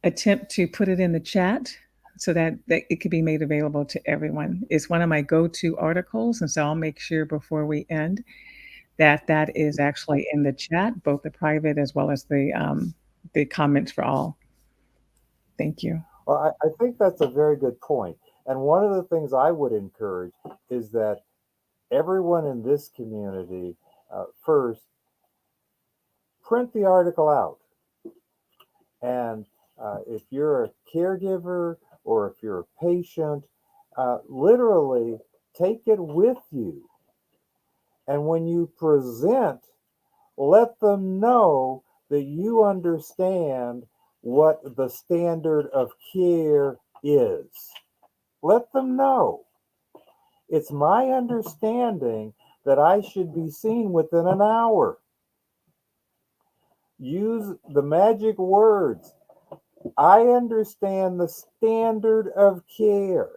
attempt to put it in the chat so that it could be made available to everyone. It's one of my go-to articles, and so I'll make sure before we end that that is actually in the chat, both the private as well as the comments for all. Thank you. Well, I think that's a very good point. And one of the things I would encourage is that everyone in this community first print the article out. And if you're a caregiver or if you're a patient, literally take it with you. And when you present, let them know that you understand what the standard of care is. Let them know. It's my understanding that I should be seen within an hour. Use the magic words. I understand the standard of care.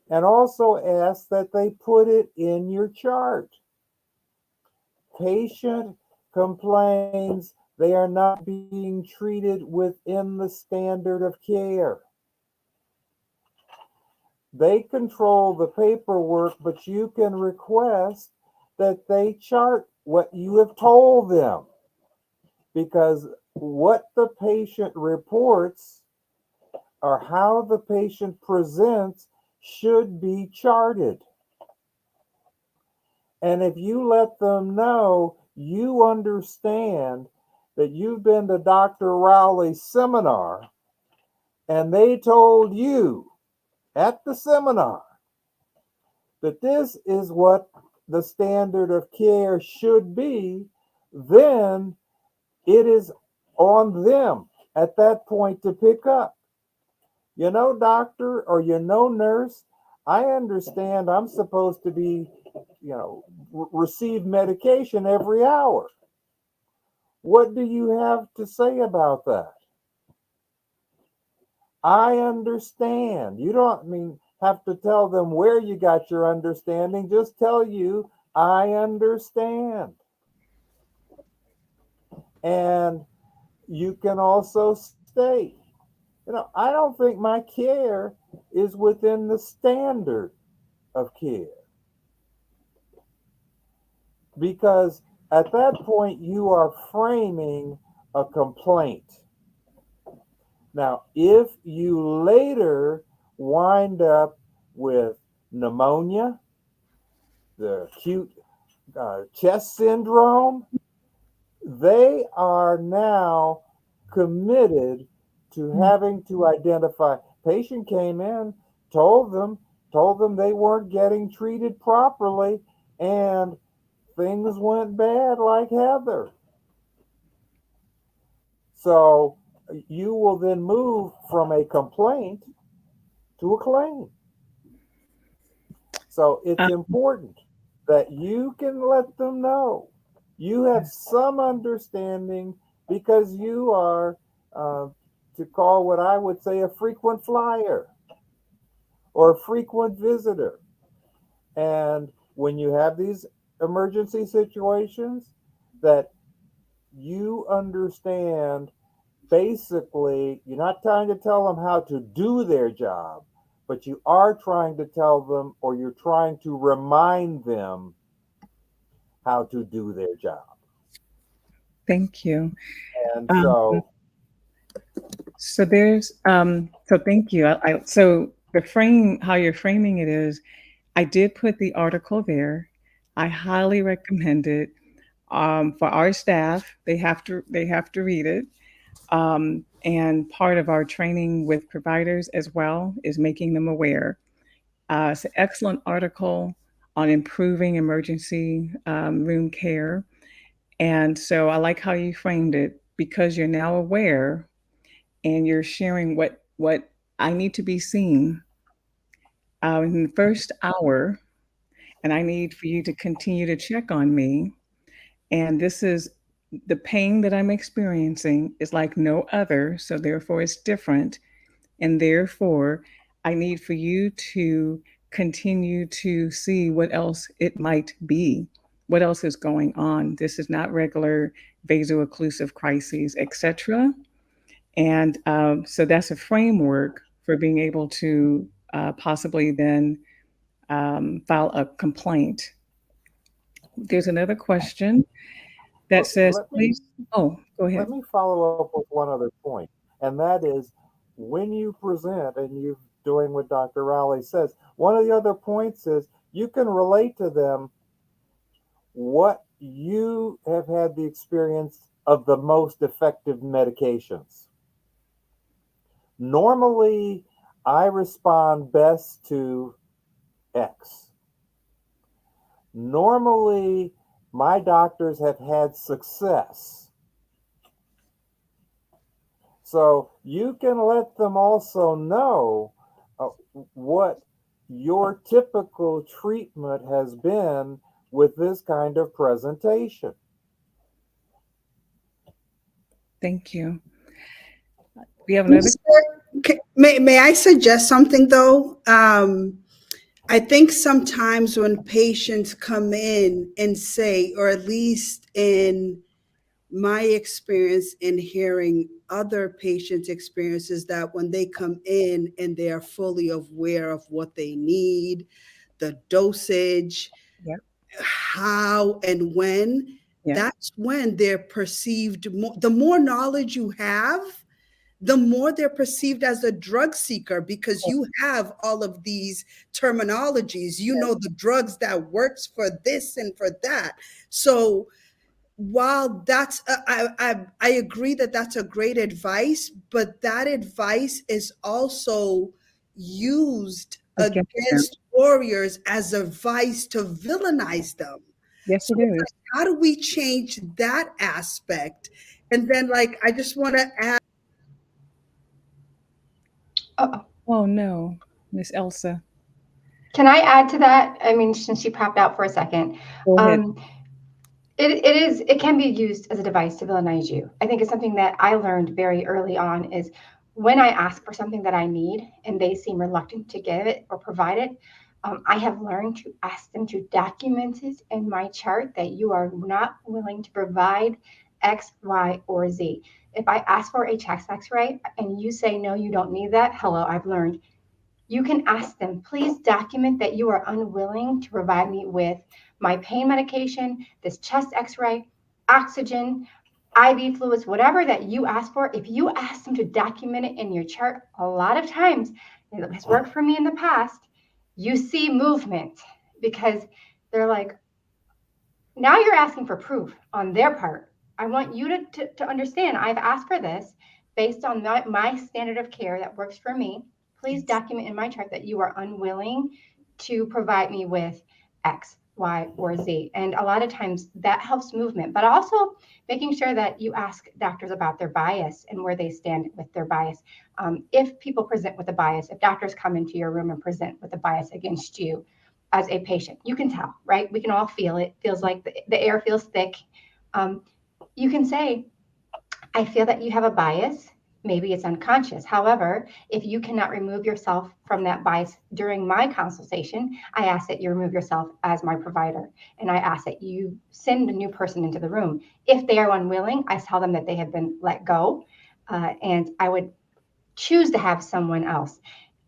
And also ask that they put it in your chart. Patient complains they are not being treated within the standard of care. They control the paperwork, but you can request that they chart what you have told them, because what the patient reports or how the patient presents should be charted. And if you let them know you understand that you've been to Dr. Rowley's seminar and they told you at the seminar that this is what the standard of care should be, then it is on them at that point to pick up. You know, doctor, or you know, nurse, I understand I'm supposed to be, receive medication every hour. What do you have to say about that? I understand. You don't have to tell them where you got your understanding. Just tell you, I understand. And you can also state, I don't think my care is within the standard of care, because at that point you are framing a complaint. Now, if you later wind up with pneumonia, the acute chest syndrome, they are now committed to having to identify. Patient came in, told them they weren't getting treated properly, and things went bad like Heather. So you will then move from a complaint to a claim. So it's Um, important that you can let them know you have some understanding, because you are, uh, to call what I would say, a frequent flyer or a frequent visitor. And when you have these emergency situations, that you understand, basically, you're not trying to tell them how to do their job, but you are trying to tell them, or you're trying to remind them how to do their job. thank you. And Um, so, so there's so thank you. So the frame, how you're framing it is, I did put the article there. I highly recommend it for our staff. They have to read it. And part of our training with providers as well is making them aware. It's an excellent article on improving emergency room care. And so I like how you framed it, because you're now aware and you're sharing what I need to be seen in the first hour, and I need for you to continue to check on me. And this is the pain that I'm experiencing is like no other, so therefore it's different. And therefore, I need for you to continue to see what else it might be, what else is going on. This is not regular vaso-occlusive crises, etc. And so that's a framework for being able to possibly then file a complaint. There's another question that well, says, please, oh, go let ahead. me follow up with one other point, and that is, when you present and you're doing what Dr. Rowley says, one of the other points is you can relate to them what you have had the experience of the most effective medications. Normally, I respond best to X. Normally, my doctors have had success. So you can let them also know uh, what your typical treatment has been with this kind of presentation. Thank you. We have another. May I suggest something though? I think sometimes when patients come in and say, or at least in my experience in hearing other patients' experiences, that when they come in and they are fully aware of what they need, the dosage, Yep. how and when, Yep. that's when they're perceived more. The more knowledge you have, the more they're perceived as a drug seeker, because you have all of these terminologies, you know, the drugs that works for this and for that. So while that's I agree that that's a great advice, but that advice is also used Against them. against warriors as advice to villainize them. Yes, So it it's is. like, how do we change that aspect? And then, like, I just want to add. Oh, Oh no, Miss Elsa. can I add to that? I mean, since she popped out for a second, Go ahead. um, it can be used as a device to villainize you. I think it's something that I learned very early on is when I ask for something that I need and they seem reluctant to give it or provide it, I have learned to ask them to document it in my chart that you are not willing to provide X, Y, or Z. If I ask for a chest X-ray and you say, no, you don't need that, hello, I've learned. You can ask them, please document that you are unwilling to provide me with my pain medication, this chest X-ray, oxygen, IV fluids, whatever that you ask for. If you ask them to document it in your chart, a lot of times, it has worked for me in the past, you see movement because they're like, now you're asking for proof on their part. I want you to understand I've asked for this based on my standard of care that works for me. Please Yes. document in my chart that you are unwilling to provide me with X, Y, or Z. And a lot of times that helps movement, but also making sure that you ask doctors about their bias and where they stand with their bias. If people present with a bias, if doctors come into your room and present with a bias against you, as a patient. You can tell, right? We can all feel it. Feels like the air feels thick. Um, you can say, I feel that you have a bias. Maybe it's unconscious. However, if you cannot remove yourself from that bias during my consultation, I ask that you remove yourself as my provider. And I ask that you send a new person into the room. If they are unwilling, I tell them that they have been let go. And I would choose to have someone else.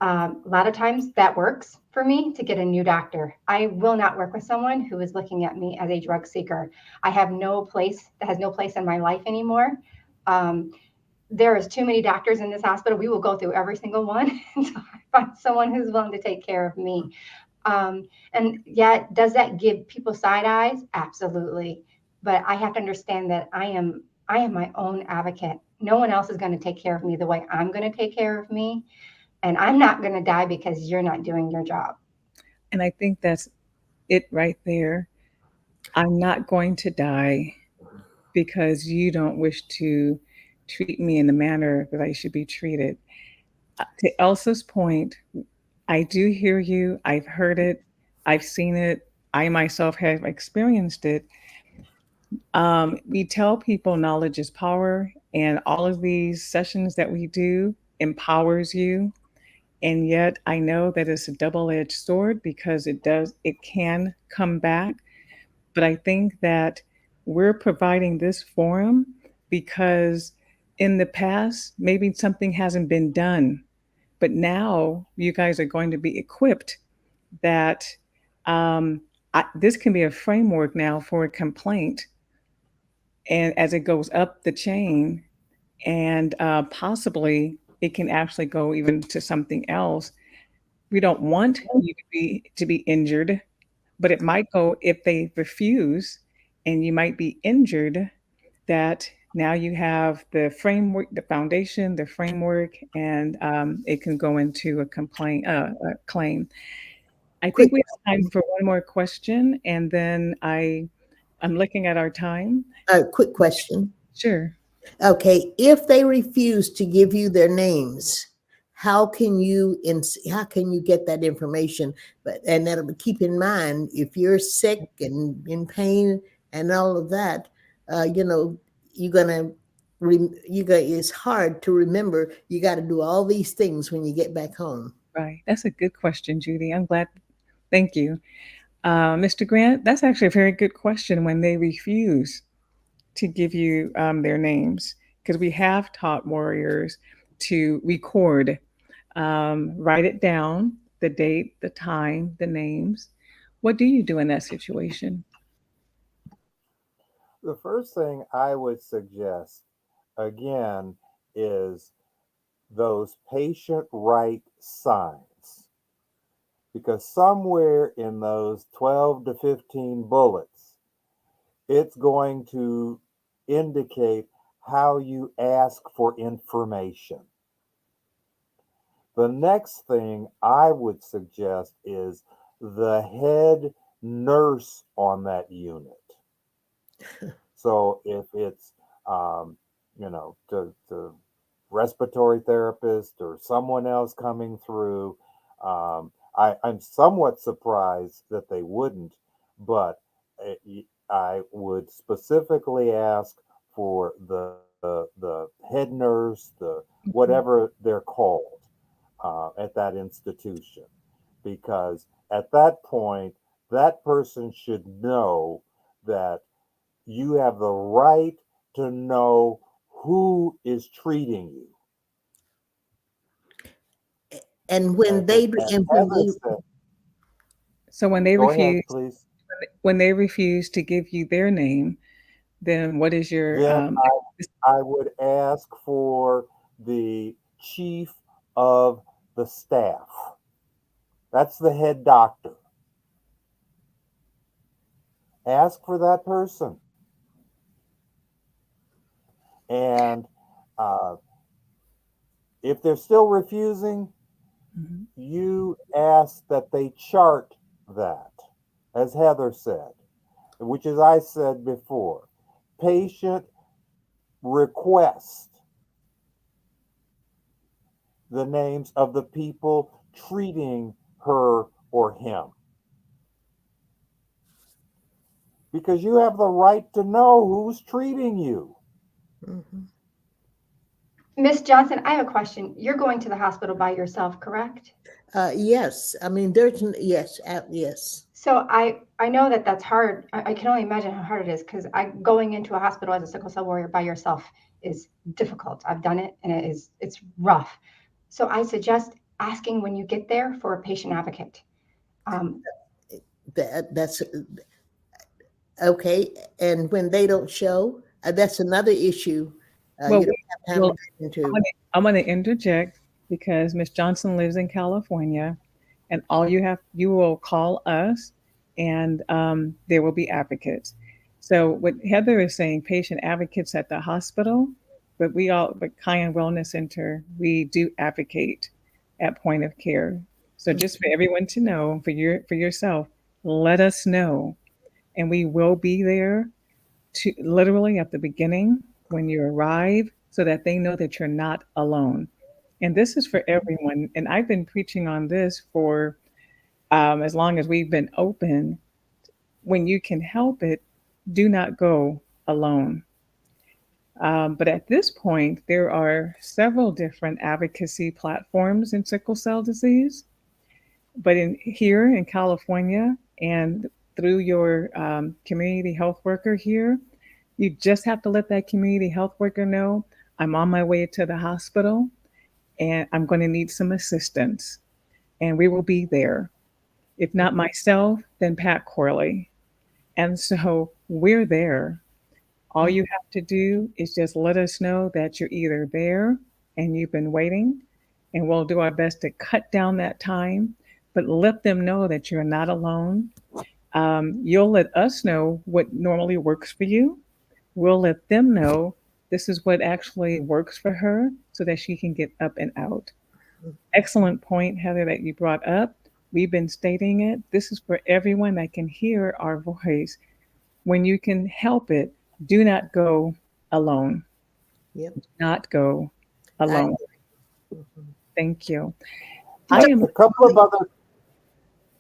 A lot of times that works for me to get a new doctor. I will not work with someone who is looking at me as a drug seeker. I have no place, that has no place in my life anymore. Um, there is too many doctors in this hospital. We will go through every single one until I find someone who's willing to take care of me. And yeah, does that give people side eyes? Absolutely. But I have to understand that I am my own advocate. No one else is going to take care of me the way I'm going to take care of me. And I'm not going to die because you're not doing your job. And I think that's it right there. I'm not going to die because you don't wish to treat me in the manner that I should be treated. To Elsa's point, I do hear you. I've heard it. I've seen it. I myself have experienced it. We tell people knowledge is power, and all of these sessions that we do empowers you. And yet, I know that it's a double edged sword because it can come back. But I think that we're providing this forum because in the past, maybe something hasn't been done. But now you guys are going to be equipped that um, this can be a framework now for a complaint. And as it goes up the chain, and possibly it can actually go even to something else. We don't want you to be injured, but it might go if they refuse, and you might be injured. That now you have the framework, the foundation, the framework, and it can go into a complaint, a claim. I think Quick, we have time for one more question, and then I'm looking at our time. quick question. Sure. Okay, if they refuse to give you their names, how can you get that information? But and that'll keep in mind if you're sick and in pain and all of that, you know, you're gonna it's hard to remember. You got to do all these things when you get back home. Right. That's a good question, Judy. I'm glad. Thank you. Mr. Grant, that's actually a very good question when they refuse to give you their names, because we have taught warriors to record, write it down, the date, the time, the names. What do you do in that situation? The first thing I would suggest, again, is those patient right signs. Because somewhere in those 12 to 15 bullets, it's going to indicate how you ask for information. The next thing I would suggest is the head nurse on that unit. So if it's, the respiratory therapist or someone else coming through, I'm somewhat surprised that they wouldn't, but I would specifically ask for the the head nurse, the Mhm. whatever they're called at that institution, because at that point, that person should know that you have the right to know who is treating you. And when And, they and and when as I they said, So go ahead, please. when they refuse to give you their name, then what is your Then I would ask for the chief of the staff. That's the head doctor. Ask for that person. And uh, if they're still refusing, Mhm. you ask that they chart that, as Heather said, which, as I said before, patient request the names of the people treating her or him, because you have the right to know who's treating you. Mhm. Miss Johnson, I have a question. You're going to the hospital by yourself, correct? Yes, I mean, yes, yes. So I know that that's hard. I can only imagine how hard it is because I going into a hospital as a sickle cell warrior by yourself is difficult. I've done it and it's rough. So I suggest asking when you get there for a patient advocate. Um, That's okay. And when they don't show, that's another issue. Well, You don't have time to well, get into. I'm gonna interject because Miss Johnson lives in California, and you will call us, and there will be advocates. So what Heather is saying, patient advocates at the hospital, but Kyan Wellness Center, we do advocate at point of care. So just for everyone to know, for yourself, let us know, and we will be there to literally at the beginning when you arrive so that they know that you're not alone. And this is for everyone. And I've been preaching on this for as long as we've been open. When you can help it, do not go alone. But at this point, there are several different advocacy platforms in sickle cell disease. But in here in California and through your community health worker here, you just have to let that community health worker know I'm on my way to the hospital and I'm going to need some assistance. And we will be there. If not myself, then Pat Corley. And so we're there. All you have to do is just let us know that you're either there and you've been waiting, and we'll do our best to cut down that time, but let them know that you're not alone. You'll let us know what normally works for you. We'll let them know this is what actually works for her so that she can get up and out. Excellent point, Heather, that you brought up. We've been stating it. This is for everyone that can hear our voice. When you can help it, do not go alone. Yep. Do not go I, alone. mhm. Thank you. I A am, couple of other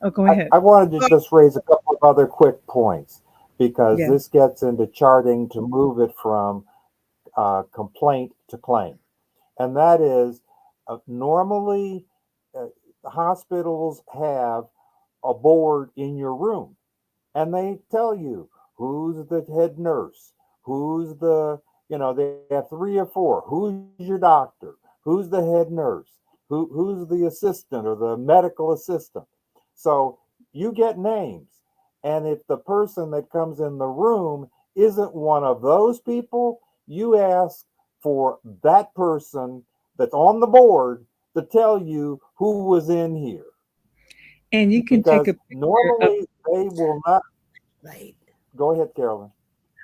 oh, go ahead. I wanted to just raise a couple of other quick points, because Yeah. this gets into charting to move it from complaint to claim. And that is, normally uh, hospitals have a board in your room, and they tell you who's the head nurse, who's they have three or four, who's your doctor, who's the head nurse, who's the assistant or the medical assistant. So you get names, and if the person that comes in the room isn't one of those people, you ask for that person that's on the board to tell you who was in here, And you can take because a picture of, normally they will not. Right. Go ahead, Carolyn.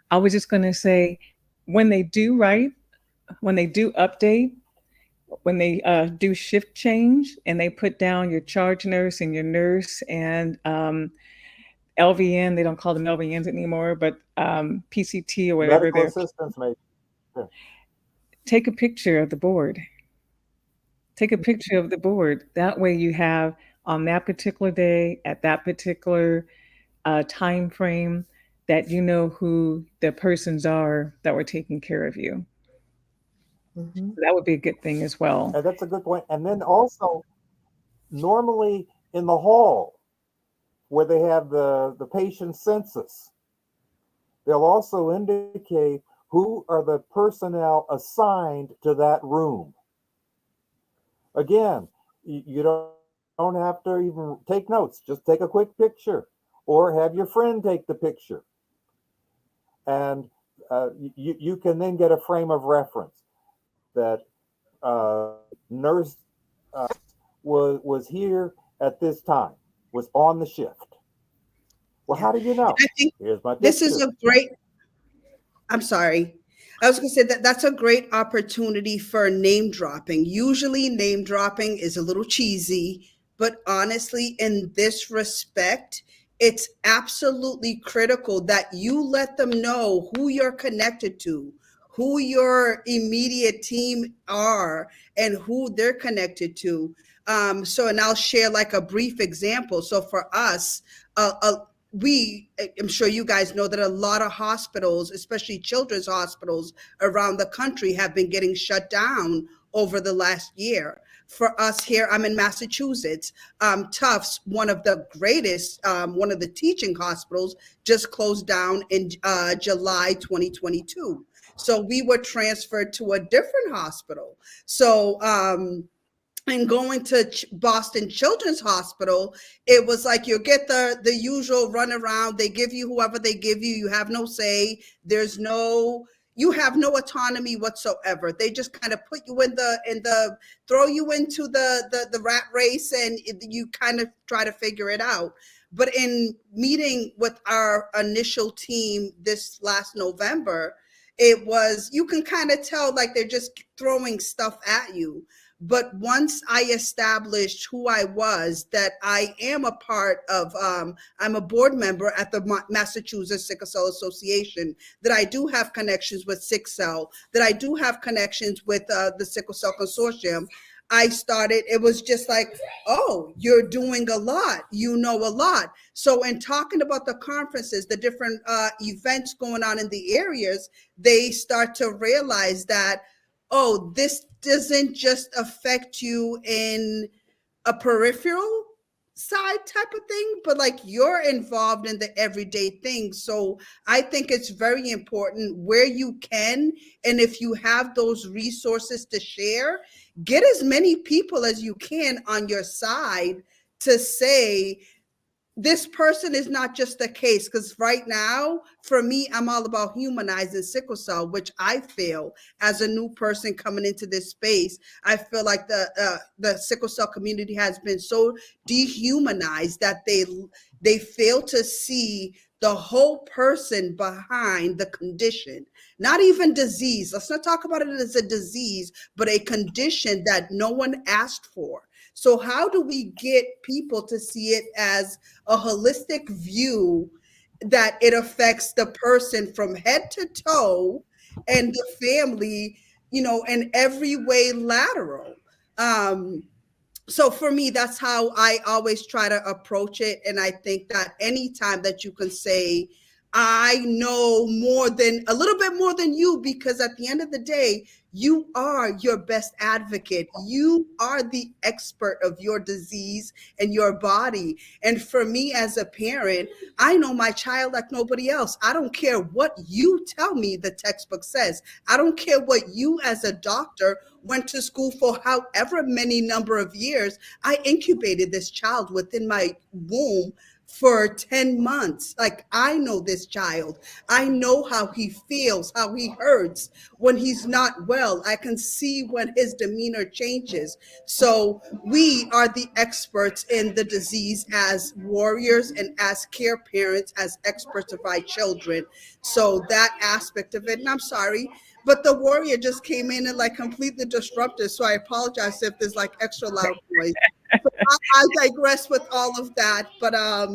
I was just going to say, when they do write, when they do update, when they do shift change and they put down your charge nurse and your nurse and LVN, they don't call them LVNs anymore, but PCT or whatever Medical they're, assistants, maybe. take a picture of the board. Take a picture of the board. That way you have on that particular day, at that particular time frame, that you know who the persons are that were taking care of you. Hmm. That would be a good thing as well. And that's a good point. And then also, normally in the hall where they have the patient census, they'll also indicate who are the personnel assigned to that room. Again, you don't have to even take notes. Just take a quick picture or have your friend take the picture. And you can then get a frame of reference that nurse was here at this time, was on the shift. Well, Yeah. how do you And know? I think Here's my this is picture. a great, I'm sorry. I was going to say that that's a great opportunity for name dropping. Usually, name dropping is a little cheesy, but honestly, in this respect, it's absolutely critical that you let them know who you're connected to, who your immediate team are, and who they're connected to. And I'll share like a brief example. So for us, I'm sure you guys know that a lot of hospitals, especially children's hospitals around the country, have been getting shut down over the last year. For us here, I'm in Massachusetts. Tufts, one of the greatest, one of the teaching hospitals, just closed down in July 2022. So we were transferred to a different hospital. So, and going to Boston Children's Hospital, it was like you get the usual runaround. They give you whoever they give you. You have no say. There's no, you have no autonomy whatsoever. They just kind of put you in the throw you into the rat race, and you kind of try to figure it out. But in meeting with our initial team this last November, it was, you can kind of tell like they're just throwing stuff at you. But once I established who I was, that I am a part of, I'm a board member at the Massachusetts Sickle Cell Association, that I do have connections with Sick Cell, that I do have connections with the Sickle Cell Consortium. I started, it was just like, oh, you're doing a lot, you know a lot. So in talking about the conferences, the different events going on in the areas, they start to realize that, oh, this doesn't just affect you in a peripheral side type of thing, but like you're involved in the everyday things. So I think it's very important where you can, and if you have those resources to share, get as many people as you can on your side to say, this person is not just a case. Because right now, for me, I'm all about humanizing sickle cell, which I feel as a new person coming into this space, I feel like the sickle cell community has been so dehumanized that they fail to see the whole person behind the condition, not even disease. Let's not talk about it as a disease, but a condition that no one asked for. So how do we get people to see it as a holistic view, that it affects the person from head to toe and the family, in every way lateral? Um, so for me, that's how I always try to approach it. And I think that anytime that you can say, I know more than a little bit more than you, because at the end of the day, you are your best advocate. You are the expert of your disease and your body. And for me as a parent, I know my child like nobody else. I don't care what you tell me the textbook says. I don't care what you as a doctor went to school for however many number of years. I incubated this child within my womb for 10 months. Like, I know this child. I know how he feels, how he hurts when he's not well. I can see when his demeanor changes. So we are the experts in the disease as warriors and as care parents, as experts of our children. So that aspect of it, and I'm sorry, but the warrior just came in and like completely disrupted. So I apologize if there's like extra loud noise. So I digress with all of that, but I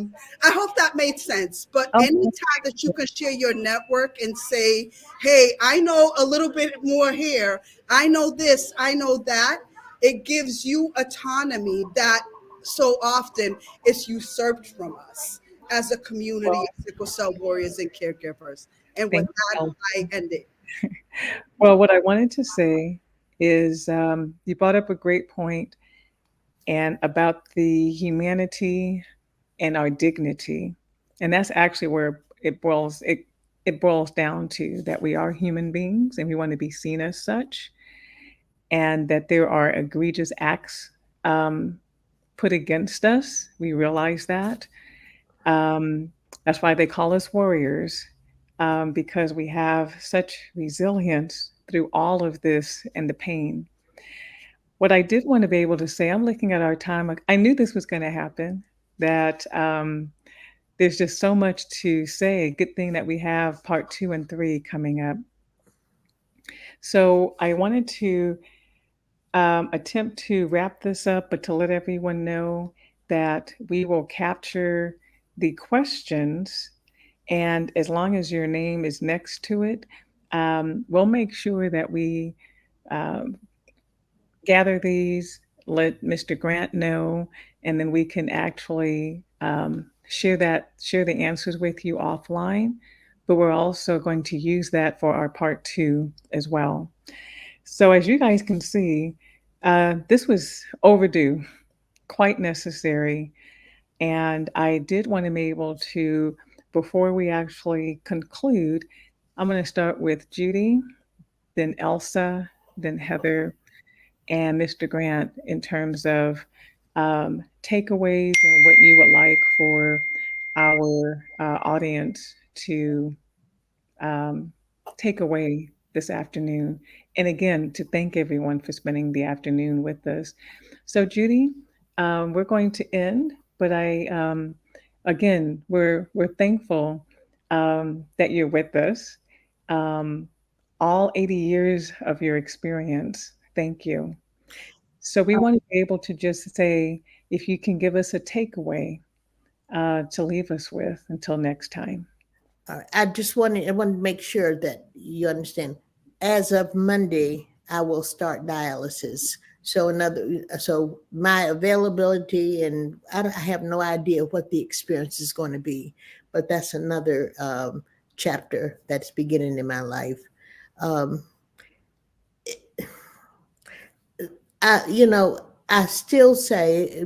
hope that made sense. But Oh, anytime that you can share your network and say, hey, I know a little bit more here, I know this, I know that, it gives you autonomy that so often is usurped from us as a community well, of sickle cell warriors and caregivers. And with thank that, you. I end it. Well, what I wanted to say is you brought up a great point and about the humanity and our dignity. And that's actually where it boils down to that we are human beings and we want to be seen as such, and that there are egregious acts um, put against us. We realize that. Um, that's why they call us warriors, because we have such resilience through all of this and the pain. What I did want to be able to say, I'm looking at our time. I knew this was going to happen, that there's just so much to say. Good thing that we have part 2 and 3 coming up. So I wanted to attempt to wrap this up, but to let everyone know that we will capture the questions. And as long as your name is next to it, we'll make sure that we um, gather these, let Mr. Grant know, and then we can actually share the answers with you offline. But we're also going to use that for our part 2 as well. So as you guys can see, this was overdue, quite necessary. And I did want to be able to, before we actually conclude, I'm going to start with Judy, then Elsa, then Heather, and Mr. Grant in terms of takeaways and what you would like for our audience to um, take away this afternoon. And again, to thank everyone for spending the afternoon with us. So, Judy, we're going to end, but again, we're thankful that you're with us. Um, all 80 years of your experience. Thank you. So we want to be able to just say, if you can give us a takeaway to leave us with until next time. I want to make sure that you understand. As of Monday, I will start dialysis. So my availability, and I have no idea what the experience is going to be, but that's another chapter that's beginning in my life. Um, you know, I still say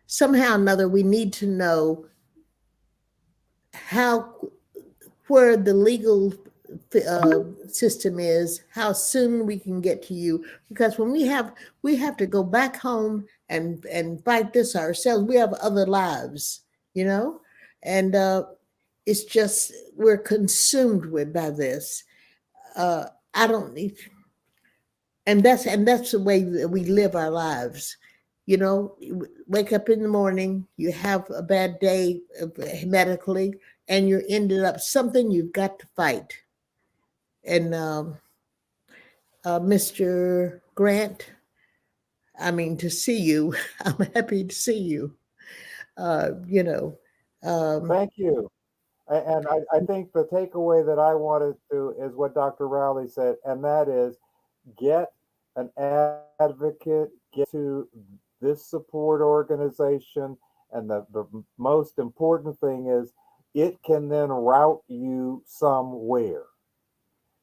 somehow or another we need to know how where the legal system is, how soon we can get to you, because when we have to go back home and fight this ourselves. We have other lives, you know, and it's just we're consumed with by this. I don't need, and that's the way that we live our lives. You know, you wake up in the morning, you have a bad day medically, and you're ended up something you've got to fight. And Mr. Grant, I mean, to see you, I'm happy to see you. You know, um, Thank you. And I think the takeaway that I wanted to is what Dr. Rowley said, and that is get an advocate, get to this support organization. And the most important thing is it can then route you somewhere.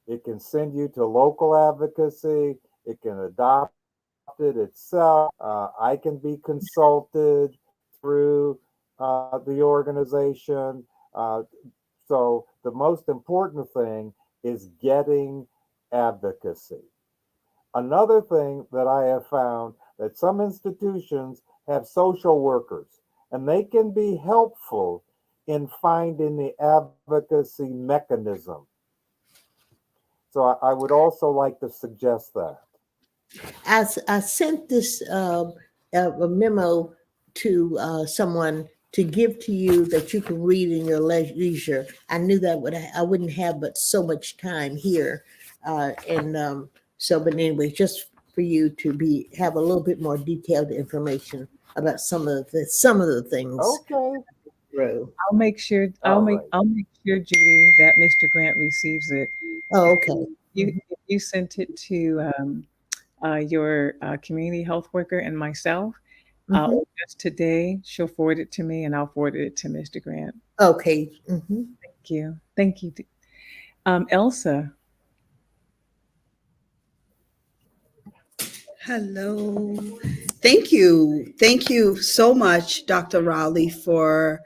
It can send you to local advocacy, it can adopt it itself. I can be consulted through the organization. So the most important thing is getting advocacy. Another thing that I have found that some institutions have social workers and they can be helpful in finding the advocacy mechanism. So I would also like to suggest that. I sent this a memo to someone to give to you that you can read in your leisure. I knew that I wouldn't have but so much time here, and so. But anyway, just for you to be have a little bit more detailed information about some of the things Okay. through. All right. I'll make sure, Judy, that Mr. Grant receives it. Oh, okay. Mhm. If you sent it to your community health worker and myself, Mhm. or just today, she'll forward it to me and I'll forward it to Mr. Grant. Okay. Mhm. Thank you. Thank you. Elsa, Hello. Thank you. Thank you so much, Dr. Rowley, for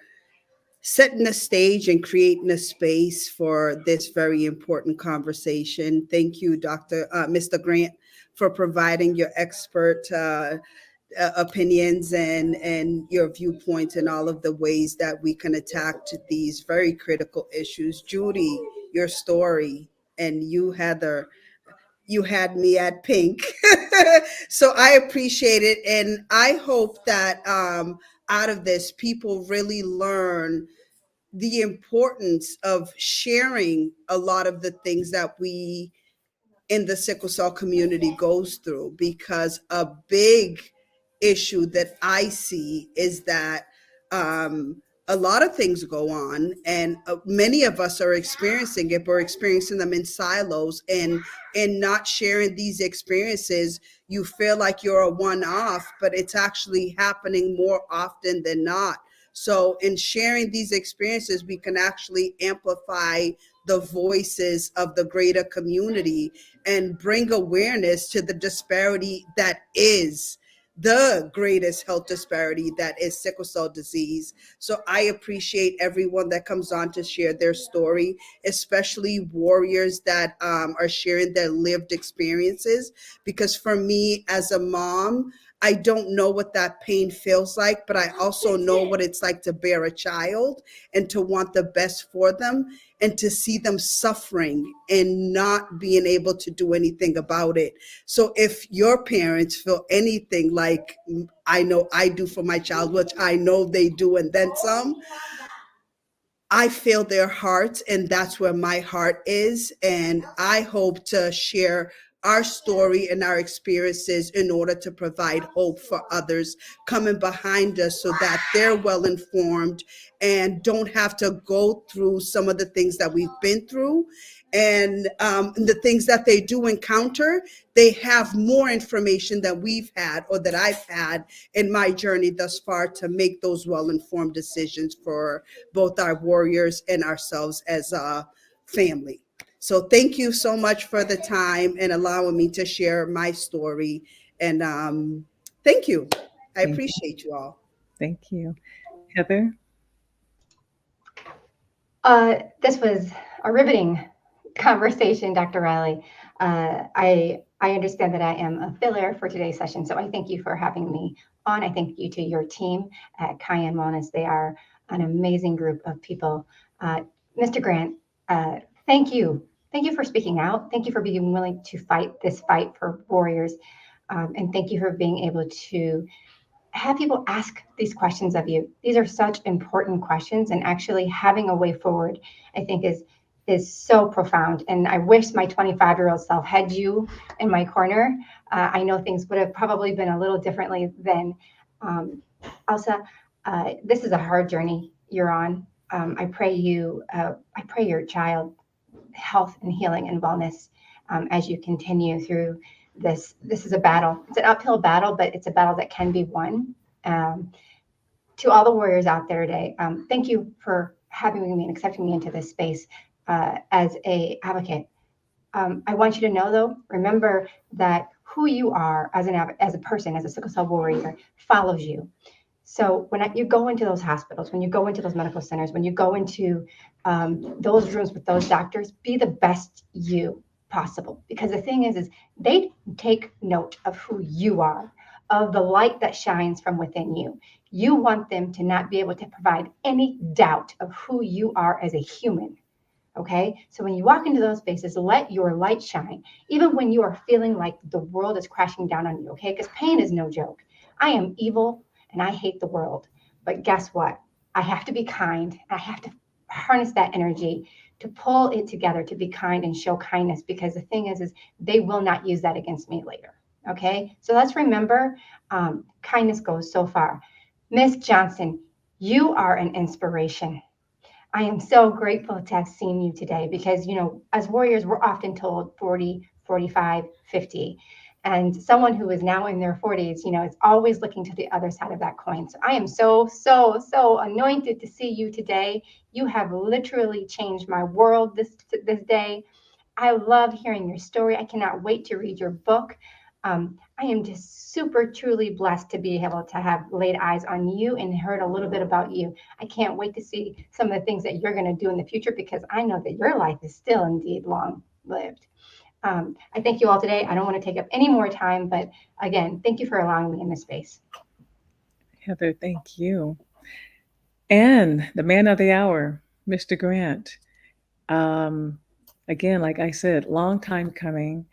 setting the stage and creating a space for this very important conversation. Thank you, Mr. Grant, for providing your expert opinions and your viewpoints and all of the ways that we can attack to these very critical issues. Judy, your story, and you, Heather, you had me at pink. So I appreciate it. And I hope that out of this, people really learn the importance of sharing a lot of the things that we in the sickle cell community goes through, because a big issue that I see is that a lot of things go on, and many of us are experiencing it, but we're experiencing them in silos, and in not sharing these experiences, you feel like you're a one-off, but it's actually happening more often than not. So in sharing these experiences, we can actually amplify the voices of the greater community and bring awareness to the disparity that is the greatest health disparity, that is sickle cell disease. So I appreciate everyone that comes on to share their story, especially warriors that are sharing their lived experiences. Because for me as a mom, I don't know what that pain feels like, but I also know what it's like to bear a child and to want the best for them, and to see them suffering and not being able to do anything about it. So if your parents feel anything like I know I do for my child, which I know they do and then some, I feel their hearts, and that's where my heart is. And I hope to share our story and our experiences in order to provide hope for others coming behind us, so that they're well informed and don't have to go through some of the things that we've been through. And the things that they do encounter, they have more information than we've had, or that I've had in my journey thus far, to make those well informed decisions for both our warriors and ourselves as a family. So thank you so much for the time and allowing me to share my story. And thank you. I Thank, appreciate you all. thank you. Heather? This was a riveting conversation, Dr. Riley. I understand that I am a filler for today's session, so I thank you for having me on. I thank you to your team at Cayenne Wellness. They are an amazing group of people. Mr. Grant, uh, thank you. Thank you for speaking out. Thank you for being willing to fight this fight for warriors. And thank you for being able to have people ask these questions of you. These are such important questions, and actually having a way forward, I think, is so profound. And I wish my 25-year-old self had you in my corner. I know things would have probably been a little differently then. Elsa, this is a hard journey you're on. I pray your child health and healing and wellness as you continue through this. This is a battle. It's an uphill battle, but it's a battle that can be won. Um, to all the warriors out there today, thank you for having me and accepting me into this space as a advocate. I want you to know, though, remember that who you are as as a person, as a sickle cell warrior, follows you. So when you go into those hospitals, when you go into those medical centers, when you go into those rooms with those doctors, be the best you possible. Because the thing is they take note of who you are, of the light that shines from within you. You want them to not be able to provide any doubt of who you are as a human. Okay, so when you walk into those spaces, let your light shine, even when you are feeling like the world is crashing down on you. Okay, because pain is no joke. I am evil and I hate the world. But guess what? I have to be kind. I have to harness that energy to pull it together to be kind and show kindness, because the thing is they will not use that against me later. Okay, so let's remember kindness goes so far. Miss Johnson, you are an inspiration. I am so grateful to have seen you today because, as warriors, we're often told 40, 45, 50. And someone who is now in their 40s, is always looking to the other side of that coin. So I am so, so, so anointed to see you today. You have literally changed my world this day. I love hearing your story. I cannot wait to read your book. I am just super truly blessed to be able to have laid eyes on you and heard a little bit about you. I can't wait to see some of the things that you're going to do in the future, because I know that your life is still indeed long lived. I thank you all today. I don't want to take up any more time, but again, thank you for allowing me in this space. Heather, thank you. And the man of the hour, Mr. Grant. Um, Again, like I said, long time coming.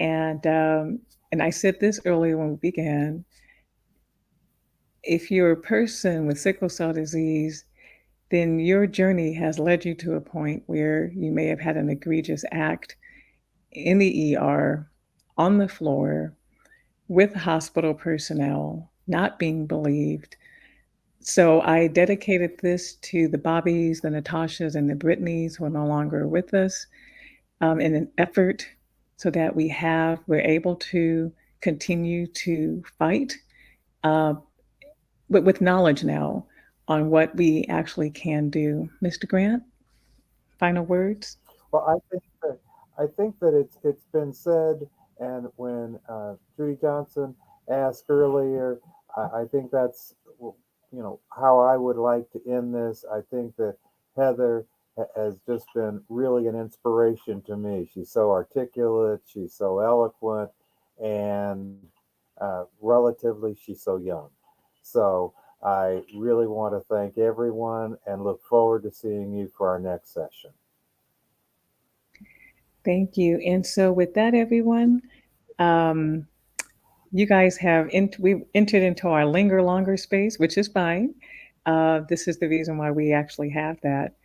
And I said this earlier when we began. If you're a person with sickle cell disease, then your journey has led you to a point where you may have had an egregious act in the ER, on the floor, with hospital personnel, not being believed. So I dedicated this to the Bobbies, the Natashas, and the Brittnys who are no longer with us, in an effort so that we're able to continue to fight, uh, but with knowledge now on what we actually can do. Mr. Grant, final words? Well, I think that it's been said, and when Judy Johnson asked earlier, I think that's how I would like to end this. I think that Heather has just been really an inspiration to me. She's so articulate, she's so eloquent, and relatively, she's so young. So I really want to thank everyone and look forward to seeing you for our next session. Thank you. And so, with that, everyone, um, you guys we've entered into our linger longer space, which is fine. This is the reason why we actually have that,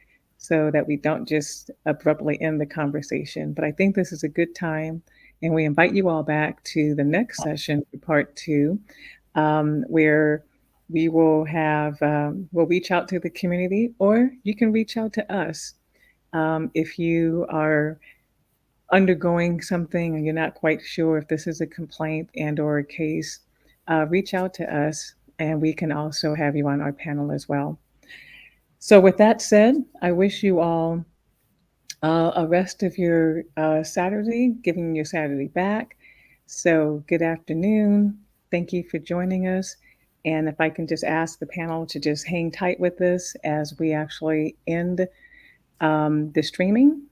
so that we don't just abruptly end the conversation. But I think this is a good time, and we invite you all back to the next session for part two, where we'll reach out to the community, or you can reach out to us if you are undergoing something and you're not quite sure if this is a complaint and or a case. Reach out to us, and we can also have you on our panel as well. So with that said, I wish you all a rest of your Saturday, giving your Saturday back. So good afternoon. Thank you for joining us. And if I can just ask the panel to just hang tight with us as we actually end the streaming.